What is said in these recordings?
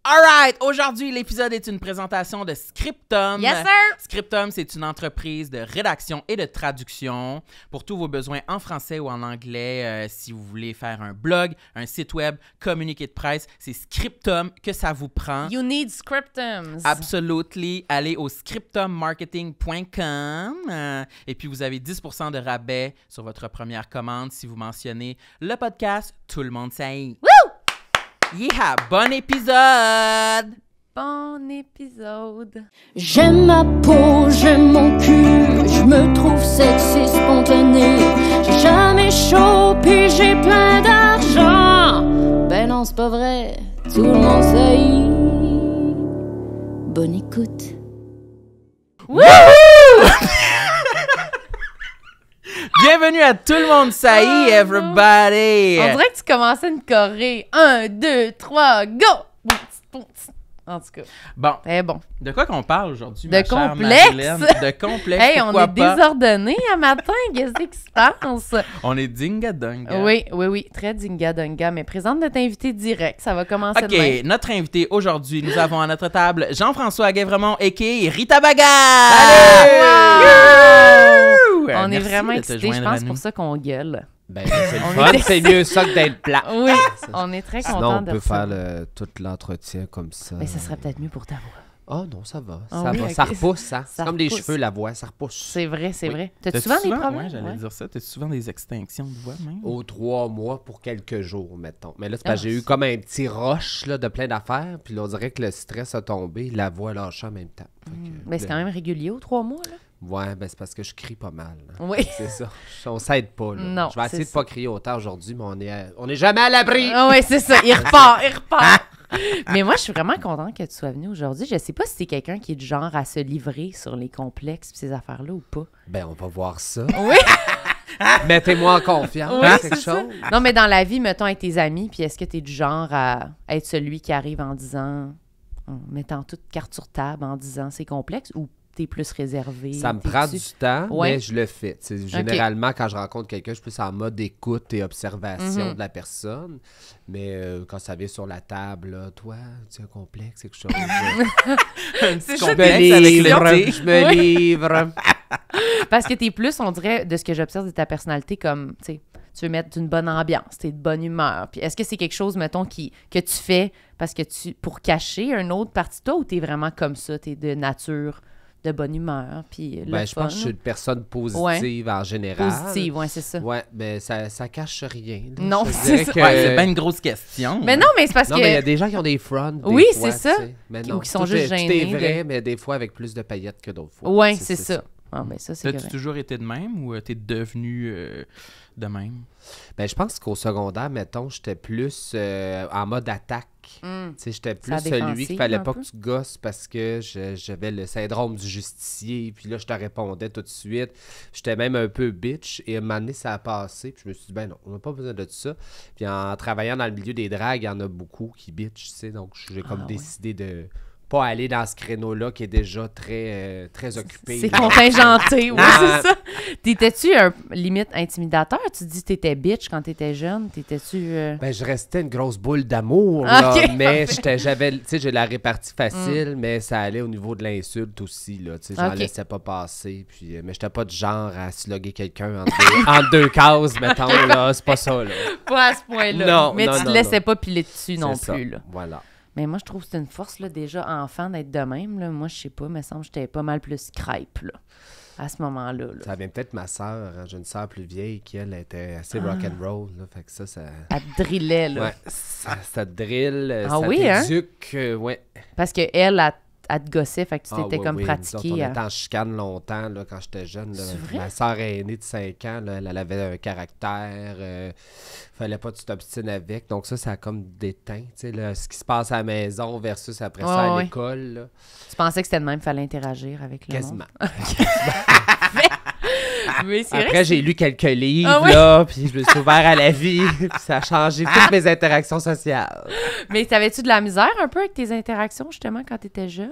Alright, aujourd'hui, l'épisode est une présentation de Scriptum. Yes, sir! Scriptum, c'est une entreprise de rédaction et de traduction pour tous vos besoins en français ou en anglais. Si vous voulez faire un blog, un site web, communiqué de presse, c'est Scriptum que ça vous prend. You need Scriptums. Absolutely. Allez au scriptummarketing.com et puis vous avez 10% de rabais sur votre première commande si vous mentionnez le podcast Tout le monde sait. Woo! Yeah! Bon épisode! Bon épisode. J'aime ma peau, j'aime mon cul, je me trouve sexy spontané. J'ai jamais chaud, puis j'ai plein d'argent. Ben non, c'est pas vrai, tout le monde sait. Bonne écoute. Wouhou! Bienvenue à Tout le monde sait, everybody! On dirait que tu commençais une choré. 1, 2, 3, go! En tout cas. Bon, Bon. de quoi qu'on parle aujourd'hui, De ma chère complexe. Marilyn? De complexe, Hey, on pourquoi est pas? désordonnés à matin. Qu'est-ce qui se passe? On est dinga-dunga. Oui. Très dinga-dunga. Mais présente notre invité direct. Ça va commencer de même. OK, notre invité aujourd'hui, nous avons à notre table Jean-François Guévremont, a.k.a. Rita Baga! Salut! Wouhou! On est Merci vraiment de te excités. Je joindre à pense nous. pour ça qu'on gueule. Ben, c'est le On fun, est- c'est mieux ça que d'être plat. Oui, on est très Sinon, contents on de peut recevoir. faire tout l'entretien comme ça. Mais ça serait peut-être mieux pour ta voix. Oh non, ça va. Ah Ça oui, va. ok. Ça repousse, hein? Ça C'est comme les repousse. cheveux, la voix, ça repousse. C'est vrai, c'est Oui. vrai. T'as-tu T'as-tu souvent des problèmes? Ouais, j'allais Ouais. dire ça. T'as-tu souvent des extinctions de voix, même? Aux 3 mois pour quelques jours, mettons. Mais là, c'est parce que Ah, j'ai eu c'est- comme un petit rush là, de plein d'affaires. Puis là, on dirait que le stress a tombé, la voix lâchée en même temps. Fait que, Mais c'est quand même régulier aux 3 mois, là. Ouais, ben c'est parce que je crie pas mal. Là. Oui. C'est ça. On s'aide pas. Là. Non, Je vais essayer de c'est pas crier autant aujourd'hui, mais on est jamais à l'abri. Ah oui, c'est ça. Il repart. Mais moi, je suis vraiment contente que tu sois venu aujourd'hui. Je sais pas si c'est quelqu'un qui est du genre à se livrer sur les complexes et ces affaires-là ou pas. Ben, on va voir ça. Oui. Mettez-moi en confiance. Oui, quelque c'est ça. chose. Non, mais dans la vie, mettons, avec tes amis, puis est-ce que tu es du genre à être celui qui arrive en disant, en mettant toute carte sur table, en disant c'est complexe, ou t'es plus réservé? Ça me T'es-tu- prend du temps, Ouais. mais je le fais. T'sais, généralement, quand je rencontre quelqu'un, je suis plus en mode écoute et observation de la personne. Mais quand ça vient sur la table, là, toi, tu as un complexe, quelque chose. Un petit C'est ça, je me complexe avec livre, le thé. je me Oui. livre. Parce que t'es plus, on dirait, de ce que j'observe de ta personnalité, comme, tu sais, tu veux mettre d'une bonne ambiance, t'es de bonne humeur. Puis est-ce que c'est quelque chose, mettons, que tu fais parce que pour cacher une autre partie de toi, ou t'es vraiment comme ça, t'es de nature, de bonne humeur, puis le Ben, je fun, pense que je suis une personne positive en général. positive, ouais, c'est ça. Ouais, mais ça cache rien. là. Non, Je c'est dirais ça. que- Ouais, c'est pas une grosse question. Mais non, mais c'est parce Non, mais il y a que... des gens qui ont des fronts. des Oui, fois, c'est ça. tu sais. Mais non, Ou qui sont tout juste est gênés vrai, de- mais des fois avec plus de paillettes que d'autres fois. Ouais, c'est ça. Ah, ben ça, c'est T'as-tu correct. toujours été de même ou t'es devenu de même? Ben, je pense qu'au secondaire, mettons, j'étais plus en mode attaque. Mm. Tu sais, j'étais plus Ça celui défensive, qu'il fallait un pas peu. que tu gosses parce que j'avais le syndrome du justicier. Puis là, je te répondais tout de suite. J'étais même un peu bitch. Et à un moment donné, ça a passé. Puis je me suis dit, ben non, on n'a pas besoin de ça. Puis en travaillant dans le milieu des dragues, il y en a beaucoup qui bitch, tu sais. Donc, j'ai comme ouais. décidé de pas aller dans ce créneau-là qui est déjà très, très occupé. C'est là. contingenté, oui, Ah. c'est ça. T'étais-tu un limite intimidateur? Tu dis que t'étais bitch quand t'étais jeune? T'étais-tu... Ben, je restais une grosse boule d'amour, Ah, là, ok, mais j'avais, tu sais, j'ai la répartie facile, mais ça allait au niveau de l'insulte aussi, là, tu sais, j'en Ok. laissais pas passer, puis, mais j'étais pas du genre à slugger quelqu'un en deux cases, mettons, là, c'est pas ça, là. Pas à ce point-là. Non, mais non, tu te non, laissais non. pas piler dessus non C'est ça, plus, là. voilà. Mais moi, je trouve que c'est une force, là, déjà, enfant, d'être de même, là. Moi, je sais pas, me semble que j'étais pas mal plus crêpe, là, à ce moment-là, là. Ça vient peut-être de ma sœur, hein, j'ai une sœur plus vieille qui, elle, était assez Ah. rock'n'roll, là, fait que ça... Elle te drillait, là. Ouais, ça te drill, Ah ça oui, hein? t'éduque, ouais. Parce qu'elle, elle te gossait, fait que tu Ah, t'étais ouais, comme oui. pratiqué. Nous autres, à- on était en chicane longtemps là, quand j'étais jeune. Là. C'est vrai? Ma soeur aînée de 5 ans, là, elle avait un caractère. Fallait pas que tu t'obstines avec. Donc ça a comme déteint. Tu sais, là, ce qui se passe à la maison versus après ça Ah, à ouais. l'école. là. Tu pensais que c'était de même, fallait interagir avec le Quasiment. monde? Mais c'est vrai Après, j'ai lu quelques livres, Ah, oui? là, puis je me suis ouvert à la vie, puis ça a changé toutes mes interactions sociales. Mais t'avais-tu de la misère un peu avec tes interactions, justement, quand t'étais jeune?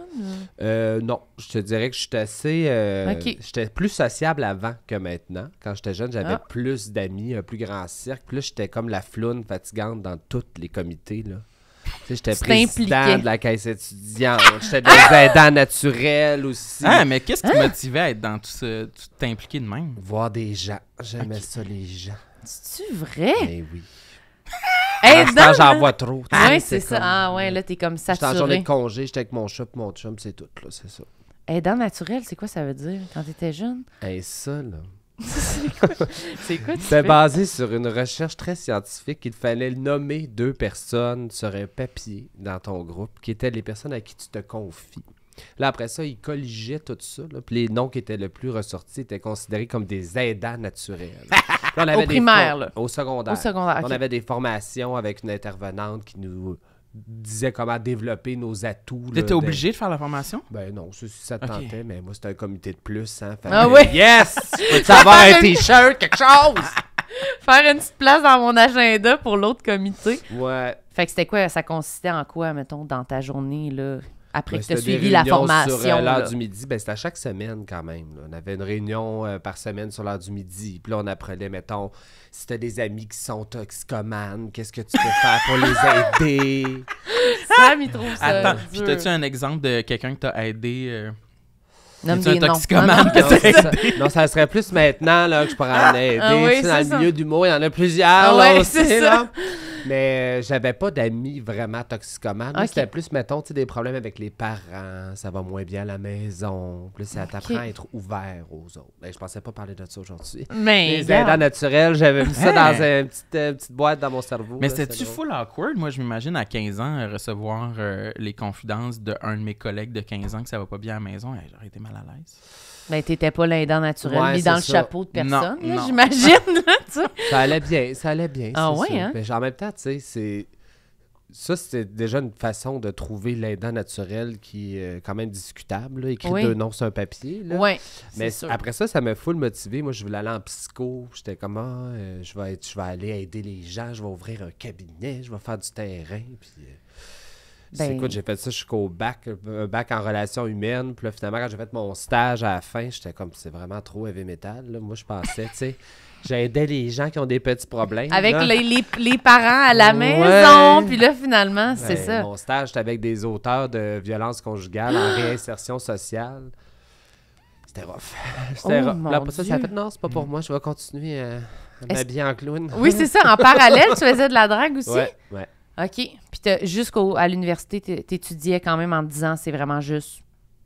Non, je te dirais que j'étais assez... Ok. J'étais plus sociable avant que maintenant. Quand j'étais jeune, j'avais Ah. plus d'amis, un plus grand cercle. Puis là, j'étais comme la floune fatigante dans tous les comités, là. J'étais Tu président t'impliquais. de la caisse étudiante. J'étais des aidants naturels aussi. Ah, mais qu'est-ce qui te motivait à être dans tout ça, tout t'impliquer de même? Voir des gens. J'aimais ça, les gens. C'est-tu vrai? Ben oui. Hey, À ce temps, j'en vois trop. tu sais, Ouais, c'est ça. comme- Ah ouais, là, t'es comme J'étais en journée saturé. de congé, j'étais avec mon chat et mon chum, c'est tout, là, c'est ça. Aidant naturel, c'est quoi ça veut dire quand t'étais jeune? Hey, ça, là. C'est quoi tu C'est fais? basé sur une recherche très scientifique. Il fallait nommer 2 personnes sur un papier dans ton groupe qui étaient les personnes à qui tu te confies. Là, après ça, ils colligeaient tout ça. Là, puis les noms qui étaient le plus ressortis étaient considérés comme des aidants naturels. Là, on avait Au primaire, là. Au secondaire. Au secondaire, On ok. avait des formations avec une intervenante qui nous disait comment développer nos atouts. là, T'étais obligé de faire la formation? Ben non, ça, si ça te Ok. tentait, mais moi, c'était un comité de plus. Hein, fait Ah que, oui? Yes! Peux-tu avoir un T-shirt, quelque chose? Faire une petite place dans mon agenda pour l'autre comité. Ouais. Fait que c'était quoi? Ça consistait en quoi, mettons, dans ta journée, là? Après Ben, que tu as c'était des suivi la réunions formation. sur l'heure là. du midi. Ben, c'était à chaque semaine quand même. Là. On avait une réunion par semaine sur l'heure du midi. Puis là, on apprenait, mettons, si tu as des amis qui sont toxicomanes, qu'est-ce que tu peux faire pour les aider? Sam, il trouve ça Attends, puis dur. t'as-tu un exemple de quelqu'un que t'as aidé? Nomme es-tu un des noms. toxicomane Non, non, que Non, t'as c'est ça. Non, ça serait plus maintenant là, que je pourrais en aider. Ah oui, Tu sais, dans c'est le ça. milieu d'humour, il y en a plusieurs. Ah là, ouais, aussi, c'est ça. là. Mais j'avais pas d'amis vraiment toxicomanes. Moi, Ok. C'était plus, mettons, tu sais, des problèmes avec les parents, ça va moins bien à la maison. Plus ça t'apprend à être ouvert aux autres. Ben, je pensais pas parler de ça aujourd'hui. Mais, Les regarde. aidants naturels, j'avais mis ça Hein? dans une petite boîte dans mon cerveau. Mais là, c'était-tu drôle. full awkward? Moi, je m'imagine à 15 ans recevoir les confidences d'un de mes collègues de 15 ans que ça va pas bien à la maison. Hey, j'aurais été mal à l'aise. Ben, t'étais pas l'aidant naturel, Ouais, ni dans le c'est ça. chapeau de personne, Non, là, non. j'imagine. Là, tu sais. Ça allait bien. Ah c'est ouais, ça. hein? Mais en même temps, tu sais, c'est... Ça, c'était déjà une façon de trouver l'aidant naturel qui est quand même discutable. Là. Écrire Oui. 2 noms sur un papier. Là. Ouais, Mais c'est sûr. après ça, ça m'a full motivé. Moi, je voulais aller en psycho. J'étais comme, je vais aller aider les gens. Je vais ouvrir un cabinet. Je vais faire du terrain. Puis, Ben- écoute, j'ai fait ça jusqu'au bac, un bac en relations humaines. Puis là, finalement, quand j'ai fait mon stage à la fin, j'étais comme, c'est vraiment trop heavy metal. Là. Moi, je pensais, tu sais, j'aidais les gens qui ont des petits problèmes. Avec là. les parents à la Ouais. maison, puis là, finalement, c'est Ben, ça. Mon stage, c'était avec des auteurs de violences conjugales en réinsertion sociale. C'était rough. C'était Oh, rough. mon Là, après ça, ça a Dieu. fait non, c'est pas pour moi, je vais continuer à Est-ce- m'habiller en clown. Oui, c'est ça. En parallèle, tu faisais de la drague aussi? Ouais, ouais. OK. Puis jusqu'à l'université, t'étudiais quand même en te disant c'est vraiment juste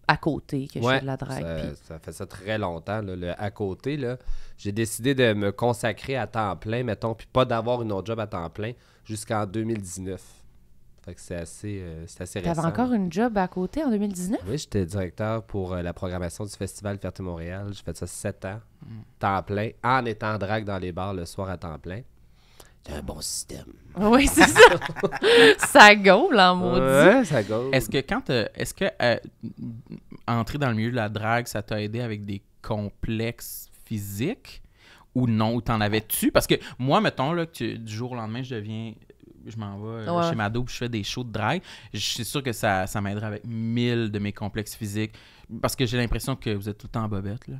à côté que je fais de la drague. ça, puis- ça fait ça très longtemps, là, le à côté. Là. J'ai décidé de me consacrer à temps plein, mettons, puis pas d'avoir une autre job à temps plein jusqu'en 2019. Fait que c'est assez récent. T'avais encore une job à côté en 2019? Oui, j'étais directeur pour la programmation du Festival Ferté-Montréal. J'ai fait ça 7 ans, temps plein, en étant drague dans les bars le soir à temps plein. C'est un bon système. Oui, c'est ça. Ça gaule en maudit. Ouais, ça go. Est-ce que entrer dans le milieu de la drague, ça t'a aidé avec des complexes physiques ou non? Ou t'en avais-tu? Parce que moi, mettons, là, que du jour au lendemain, je m'en vais Ouais. chez Mado puis je fais des shows de drague. Je suis sûr que ça m'aiderait avec 1000 de mes complexes physiques. Parce que j'ai l'impression que vous êtes tout le temps en bobette, là.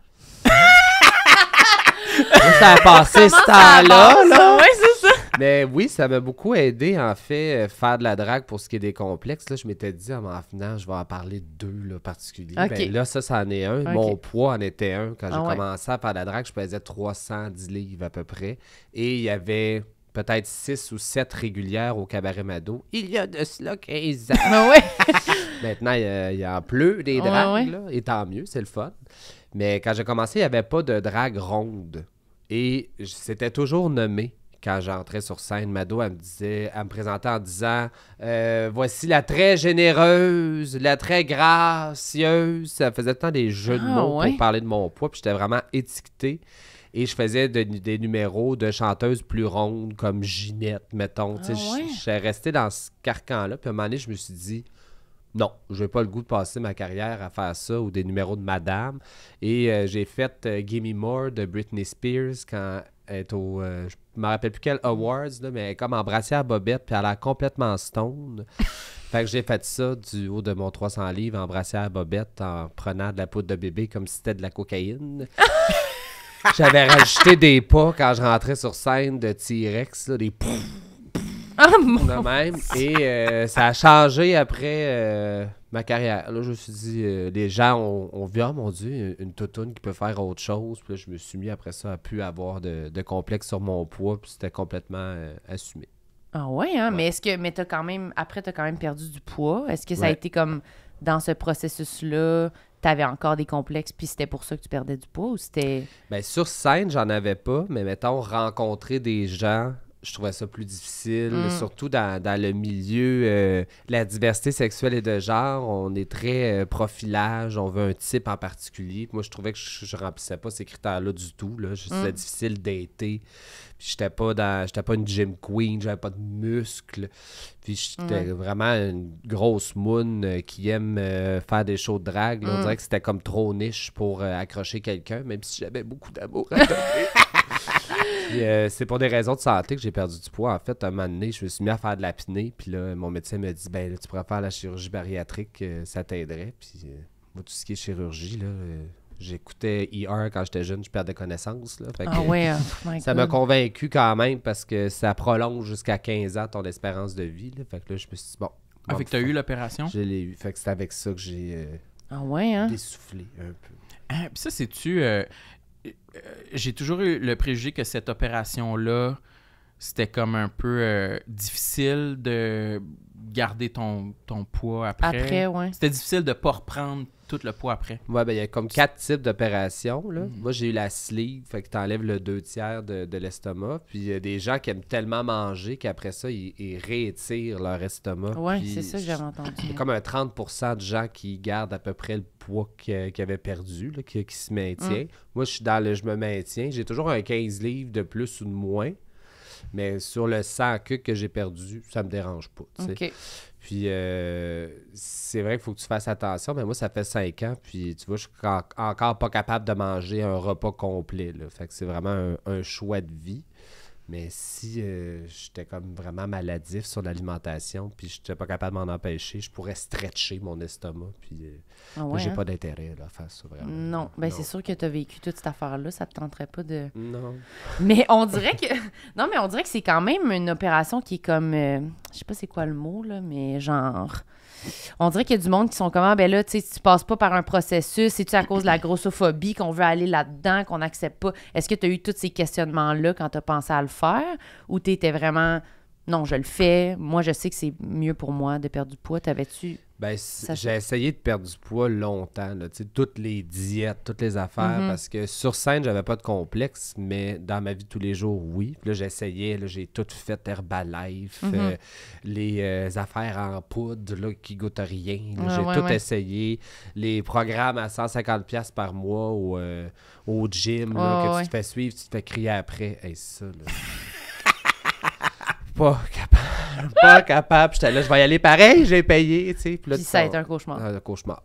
Ça a passé ce temps-là. Là. Oui, c'est ça. Mais oui, ça m'a beaucoup aidé, en fait, faire de la drague pour ce qui est des complexes. Là, je m'étais dit, en m'en venant, je vais en parler de 2 là, particuliers. Ok. Ben, là, ça en est un. Ok. Mon poids en était un. Quand j'ai Ah ouais. commencé à faire de la drague, je pesais 310 livres à peu près. Et il y avait peut-être 6 ou 7 régulières au Cabaret Mado. Il y a de cela 15 ans. Ah ouais. Maintenant, il en pleut des Ouais, dragues, ouais. là, et tant mieux, c'est le fun. Mais quand j'ai commencé, il n'y avait pas de drague ronde. Et c'était toujours nommé quand j'entrais sur scène. Mado, elle me présentait en disant voici la très généreuse, la très gracieuse. Ça faisait tout le temps des jeux de Ah, mots ouais. pour parler de mon poids. Puis j'étais vraiment étiqueté. Et je faisais des numéros de chanteuses plus rondes, comme Ginette, mettons. Tu sais, Ah, ouais. je suis resté dans ce carcan-là. Puis à un moment donné, je me suis dit non, je n'ai pas le goût de passer ma carrière à faire ça ou des numéros de madame. Et j'ai fait Gimme More de Britney Spears quand elle est au... je ne me rappelle plus quel Awards, là, mais elle est comme en brassière bobette puis elle a l'air complètement stone. Fait que j'ai fait ça du haut de mon 300 livres en brassière bobette en prenant de la poudre de bébé comme si c'était de la cocaïne. J'avais rajouté des pas quand je rentrais sur scène de T-Rex, là, des pouf, pouf, Ah, mon... de même. Et ça a changé après ma carrière. Là, je me suis dit, les gens ont vu, oh mon Dieu, une toutoune qui peut faire autre chose. Puis là, je me suis mis après ça à plus avoir de complexe sur mon poids. Puis c'était complètement assumé. Ah ouais, hein? Ouais. Mais est-ce que mais t'as quand même perdu du poids? Est-ce que ça a Ouais. été comme dans ce processus-là, t'avais encore des complexes puis c'était pour ça que tu perdais du poids ou c'était... Ben, sur scène, j'en avais pas, mais mettons, rencontrer des gens, je trouvais ça plus difficile, surtout dans le milieu de la diversité sexuelle et de genre. On est très profilage, on veut un type en particulier. Puis moi, je trouvais que je remplissais pas ces critères-là du tout. Là. C'était difficile d'été. Puis j'étais pas une gym queen, j'avais pas de muscles. Puis j'étais vraiment une grosse moune qui aime faire des shows de drague. Là. On dirait que c'était comme trop niche pour accrocher quelqu'un, même si j'avais beaucoup d'amour à donner. Puis, c'est pour des raisons de santé que j'ai perdu du poids. En fait, un moment donné, je me suis mis à faire de l'apnée. Puis là, mon médecin m'a dit, ben là, tu pourrais faire la chirurgie bariatrique, ça t'aiderait. Puis moi, tout ce qui est chirurgie, là, j'écoutais ER quand j'étais jeune, je perdais connaissance. Là. Fait que, Ah ouais, oh my ça m'a God. convaincu quand même parce que ça prolonge jusqu'à 15 ans ton espérance de vie. Là. Fait que là, je me suis dit, bon. Fait que t'as eu l'opération? Je l'ai eu. Fait que c'est avec ça que j'ai Ah ouais, hein? dessoufflé un peu. Puis ça, c'est-tu... j'ai toujours eu le préjugé que cette opération-là, c'était comme un peu difficile de garder ton poids après. Après, ouais. C'était difficile de pas reprendre tout le poids après. Ouais, ben il y a comme 4 types d'opérations. Là. Moi, j'ai eu la sleeve, fait que t'enlèves le 2/3 de l'estomac. Puis il y a des gens qui aiment tellement manger qu'après ça, ils réétirent leur estomac. Ouais, Puis c'est ça que j'avais Il entendu. y a comme un 30% de gens qui gardent à peu près le poids qu'ils avaient perdu, là, qui se maintient. Moi, je suis dans le je me maintiens. J'ai toujours un 15 livres de plus ou de moins. Mais sur le 100 que j'ai perdu, ça me dérange pas. Tu sais. OK. Puis, c'est vrai qu'il faut que tu fasses attention, mais moi, ça fait 5 ans, puis tu vois, je suis encore pas capable de manger un repas complet. Là. Fait que c'est vraiment un choix de vie. Mais si j'étais comme vraiment maladif sur l'alimentation, puis je n'étais pas capable de m'en empêcher, je pourrais stretcher mon estomac, puis Ah moi, ouais, j'ai hein? pas d'intérêt là, à faire ça, vraiment. Non, ben c'est sûr que tu as vécu toute cette affaire-là, ça te tenterait pas de... Non. Mais on dirait que... Non, mais on dirait que c'est quand même une opération qui est comme... je sais pas c'est quoi le mot, là, mais genre... On dirait qu'il y a du monde qui sont comme, ah, ben là, tu sais, si tu passes pas par un processus, c'est-tu à cause de la grossophobie qu'on veut aller là-dedans, qu'on n'accepte pas? Est-ce que tu as eu tous ces questionnements-là quand tu as pensé à le faire? Ou tu étais vraiment, non, je le fais, moi, je sais que c'est mieux pour moi de perdre du poids. T'avais-tu... Ben, Ça j'ai essayé de perdre du poids longtemps, là, tu sais, toutes les diètes, toutes les affaires, parce que sur scène, j'avais pas de complexe, mais dans ma vie de tous les jours, oui. Puis là, j'essayais, là, j'ai tout fait Herbalife, les affaires en poudre là, qui goûtent rien. Là, j'ai tout essayé. Les programmes à 150$ par mois au gym, là, que tu te fais suivre, tu te fais crier après. Hey, ça, là. Pas capable. Pas capable. J'étais là, je vais y aller pareil, j'ai payé, tu sais. Puis ça a été un cauchemar.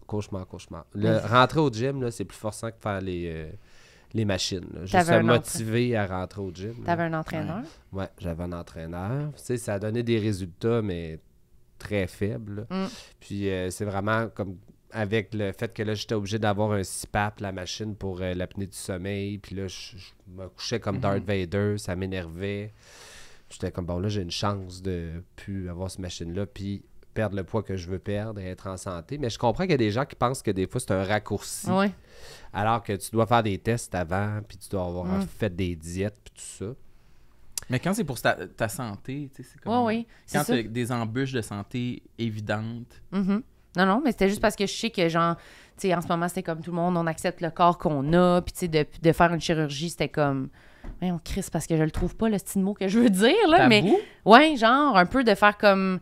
Cauchemar. Rentrer au gym, là, c'est plus forçant que faire les machines. Là. Juste T'avais se un motiver à rentrer au gym. T'avais un entraîneur? Ouais, j'avais un entraîneur. Tu sais, ça a donné des résultats, mais très faibles. là. Puis c'est vraiment comme avec le fait que là, j'étais obligé d'avoir un CPAP, la machine pour l'apnée du sommeil. Puis là, je me couchais comme Darth Vader, ça m'énervait. J'étais comme, bon, là, j'ai une chance de plus avoir cette machine-là, puis perdre le poids que je veux perdre et être en santé. Mais je comprends qu'il y a des gens qui pensent que des fois, c'est un raccourci. Oui. Alors que tu dois faire des tests avant, puis tu dois avoir fait des diètes, puis tout ça. Mais quand c'est pour ta santé, tu sais, c'est comme... Oui. Quand tu as des embûches de santé évidentes... Non, mais c'était juste parce que je sais que, genre, tu sais, en ce moment, c'était comme tout le monde, on accepte le corps qu'on a, puis tu sais, de faire une chirurgie, c'était comme... Ouais, on crisse parce que je le trouve pas, le style mot que je veux dire, là, mais... Ouais, genre, un peu de faire comme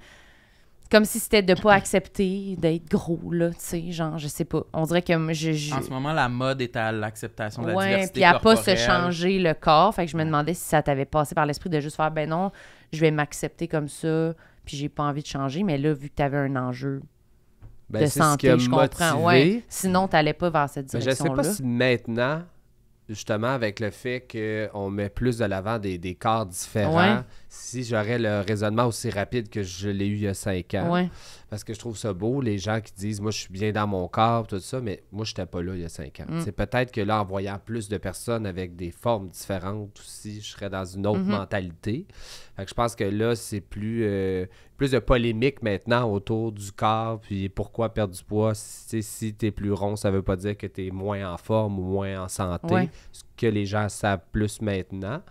si c'était de pas accepter d'être gros, là, tu sais, genre, je sais pas. On dirait que En ce moment, la mode est à l'acceptation de la diversité puis à pas corporelle. se changer le corps. Fait que je me demandais si ça t'avait passé par l'esprit de juste faire, ben non, je vais m'accepter comme ça, puis j'ai pas envie de changer. Mais là, vu que t'avais un enjeu de c'est ce qui santé, a je comprends. motivé. Ouais. Sinon, t'allais pas vers cette Mais je sais direction-là. pas si maintenant, justement, avec le fait qu'on met plus de l'avant des corps différents, Ouais. si j'aurais le raisonnement aussi rapide que je l'ai eu il y a 5 ans. Ouais. Parce que je trouve ça beau, les gens qui disent « Moi, je suis bien dans mon corps », tout ça, mais moi, je n'étais pas là il y a 5 ans. C'est peut-être que là, en voyant plus de personnes avec des formes différentes aussi, je serais dans une autre mentalité. Fait que je pense que là, c'est plus de polémique maintenant autour du corps, puis pourquoi perdre du poids. Si tu es plus rond, ça veut pas dire que tu es moins en forme ou moins en santé, Ouais. ce que les gens savent plus maintenant.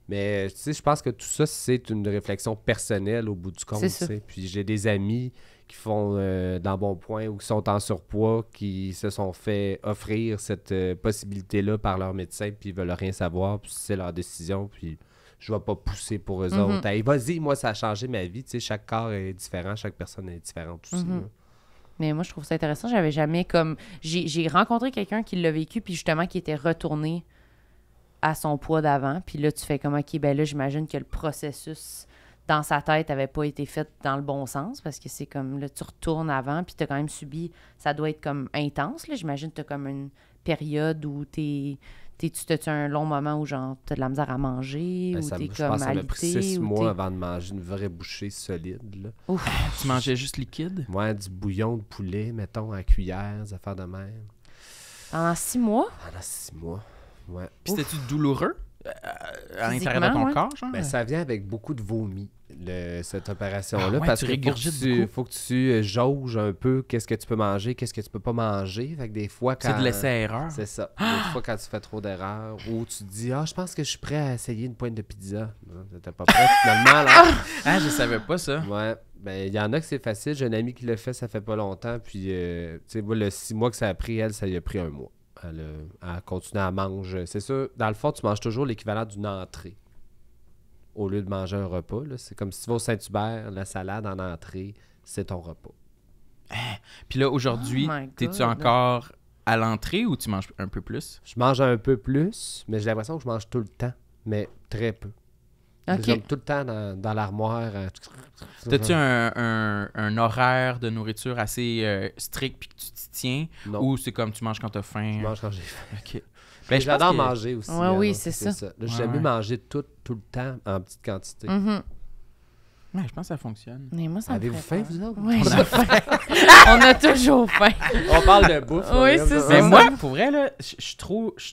Mais tu sais, je pense que tout ça, c'est une réflexion personnelle au bout du compte. C'est ça. Tu sais. Puis j'ai des amis qui font dans Bon Point ou qui sont en surpoids, qui se sont fait offrir cette possibilité-là par leur médecin, puis ils veulent rien savoir, puis c'est leur décision, puis je vais pas pousser pour eux autres. Hey, vas-y, moi, ça a changé ma vie. Tu sais, chaque corps est différent, chaque personne est différente aussi. là. Mais moi, je trouve ça intéressant. J'avais jamais comme... J'ai rencontré quelqu'un qui l'a vécu, puis justement, qui était retourné à son poids d'avant. Puis là, tu fais comme, OK, ben là, j'imagine que le processus dans sa tête avait pas été fait dans le bon sens, parce que c'est comme, là, tu retournes avant, puis tu as quand même subi... Ça doit être comme intense, là. J'imagine que tu as comme une période où tu t'as-tu un long moment où, genre, t'as de la misère à manger, Ben, ou je t'es pense comme que ça m'a pris alité, 6 ou mois t'es... avant de manger une vraie bouchée solide. Là. Ouf. Tu mangeais juste liquide? Ouais, du bouillon de poulet, mettons, à cuillère, des affaires de même. Pendant 6 mois? Pendant 6 mois. Ouais. Puis c'était-tu douloureux à l'intérieur de Physiquement, ton ouais. corps, genre? Ben, ça vient avec beaucoup de vomi, cette opération-là. Ah ouais, parce tu que régurgites beaucoup. faut que tu jauges un peu qu'est-ce que tu peux manger, qu'est-ce que tu peux pas manger. Fait que des fois, quand... C'est de l'essai-erreur. C'est ça. Des fois, quand tu fais trop d'erreurs, ou tu te dis « Ah, je pense que je suis prêt à essayer une pointe de pizza. » Non, t'étais pas prêt, finalement, là. Ah, je savais pas ça. Ouais. Ben, il y en a que c'est facile. J'ai une amie qui l'a fait, ça fait pas longtemps. Puis, tu sais, moi, le 6 mois que ça a pris, elle, ça lui a pris 1 mois. Elle a continué à manger. C'est sûr, dans le fond, tu manges toujours l'équivalent d'une entrée au lieu de manger un repas. Là. C'est comme si tu vas au Saint-Hubert, la salade en entrée, c'est ton repas. Puis là, aujourd'hui, Oh my t'es-tu God. encore à l'entrée ou tu manges un peu plus? Je mange un peu plus, mais j'ai l'impression que je mange tout le temps, mais très peu. OK. J'aime tout le temps dans l'armoire. T'as-tu un horaire de nourriture assez strict puis que tu t'y tiens? Non, Ou c'est comme tu manges quand t'as faim? je mange quand j'ai faim. OK. Ben, je pense j'adore que- manger aussi. Ouais, hein, oui, c'est ça. Là, Ouais, j'aime mieux ouais. manger tout le temps en petite quantité. Mhm. Ouais, je pense que ça fonctionne. Mais moi, ça me Avez-vous ferait faim, peur. vous autres? Oui, j'ai faim. On a toujours faim. On parle de bouffe. Oui, là, c'est là. ça. Mais moi, pour vrai, là, je suis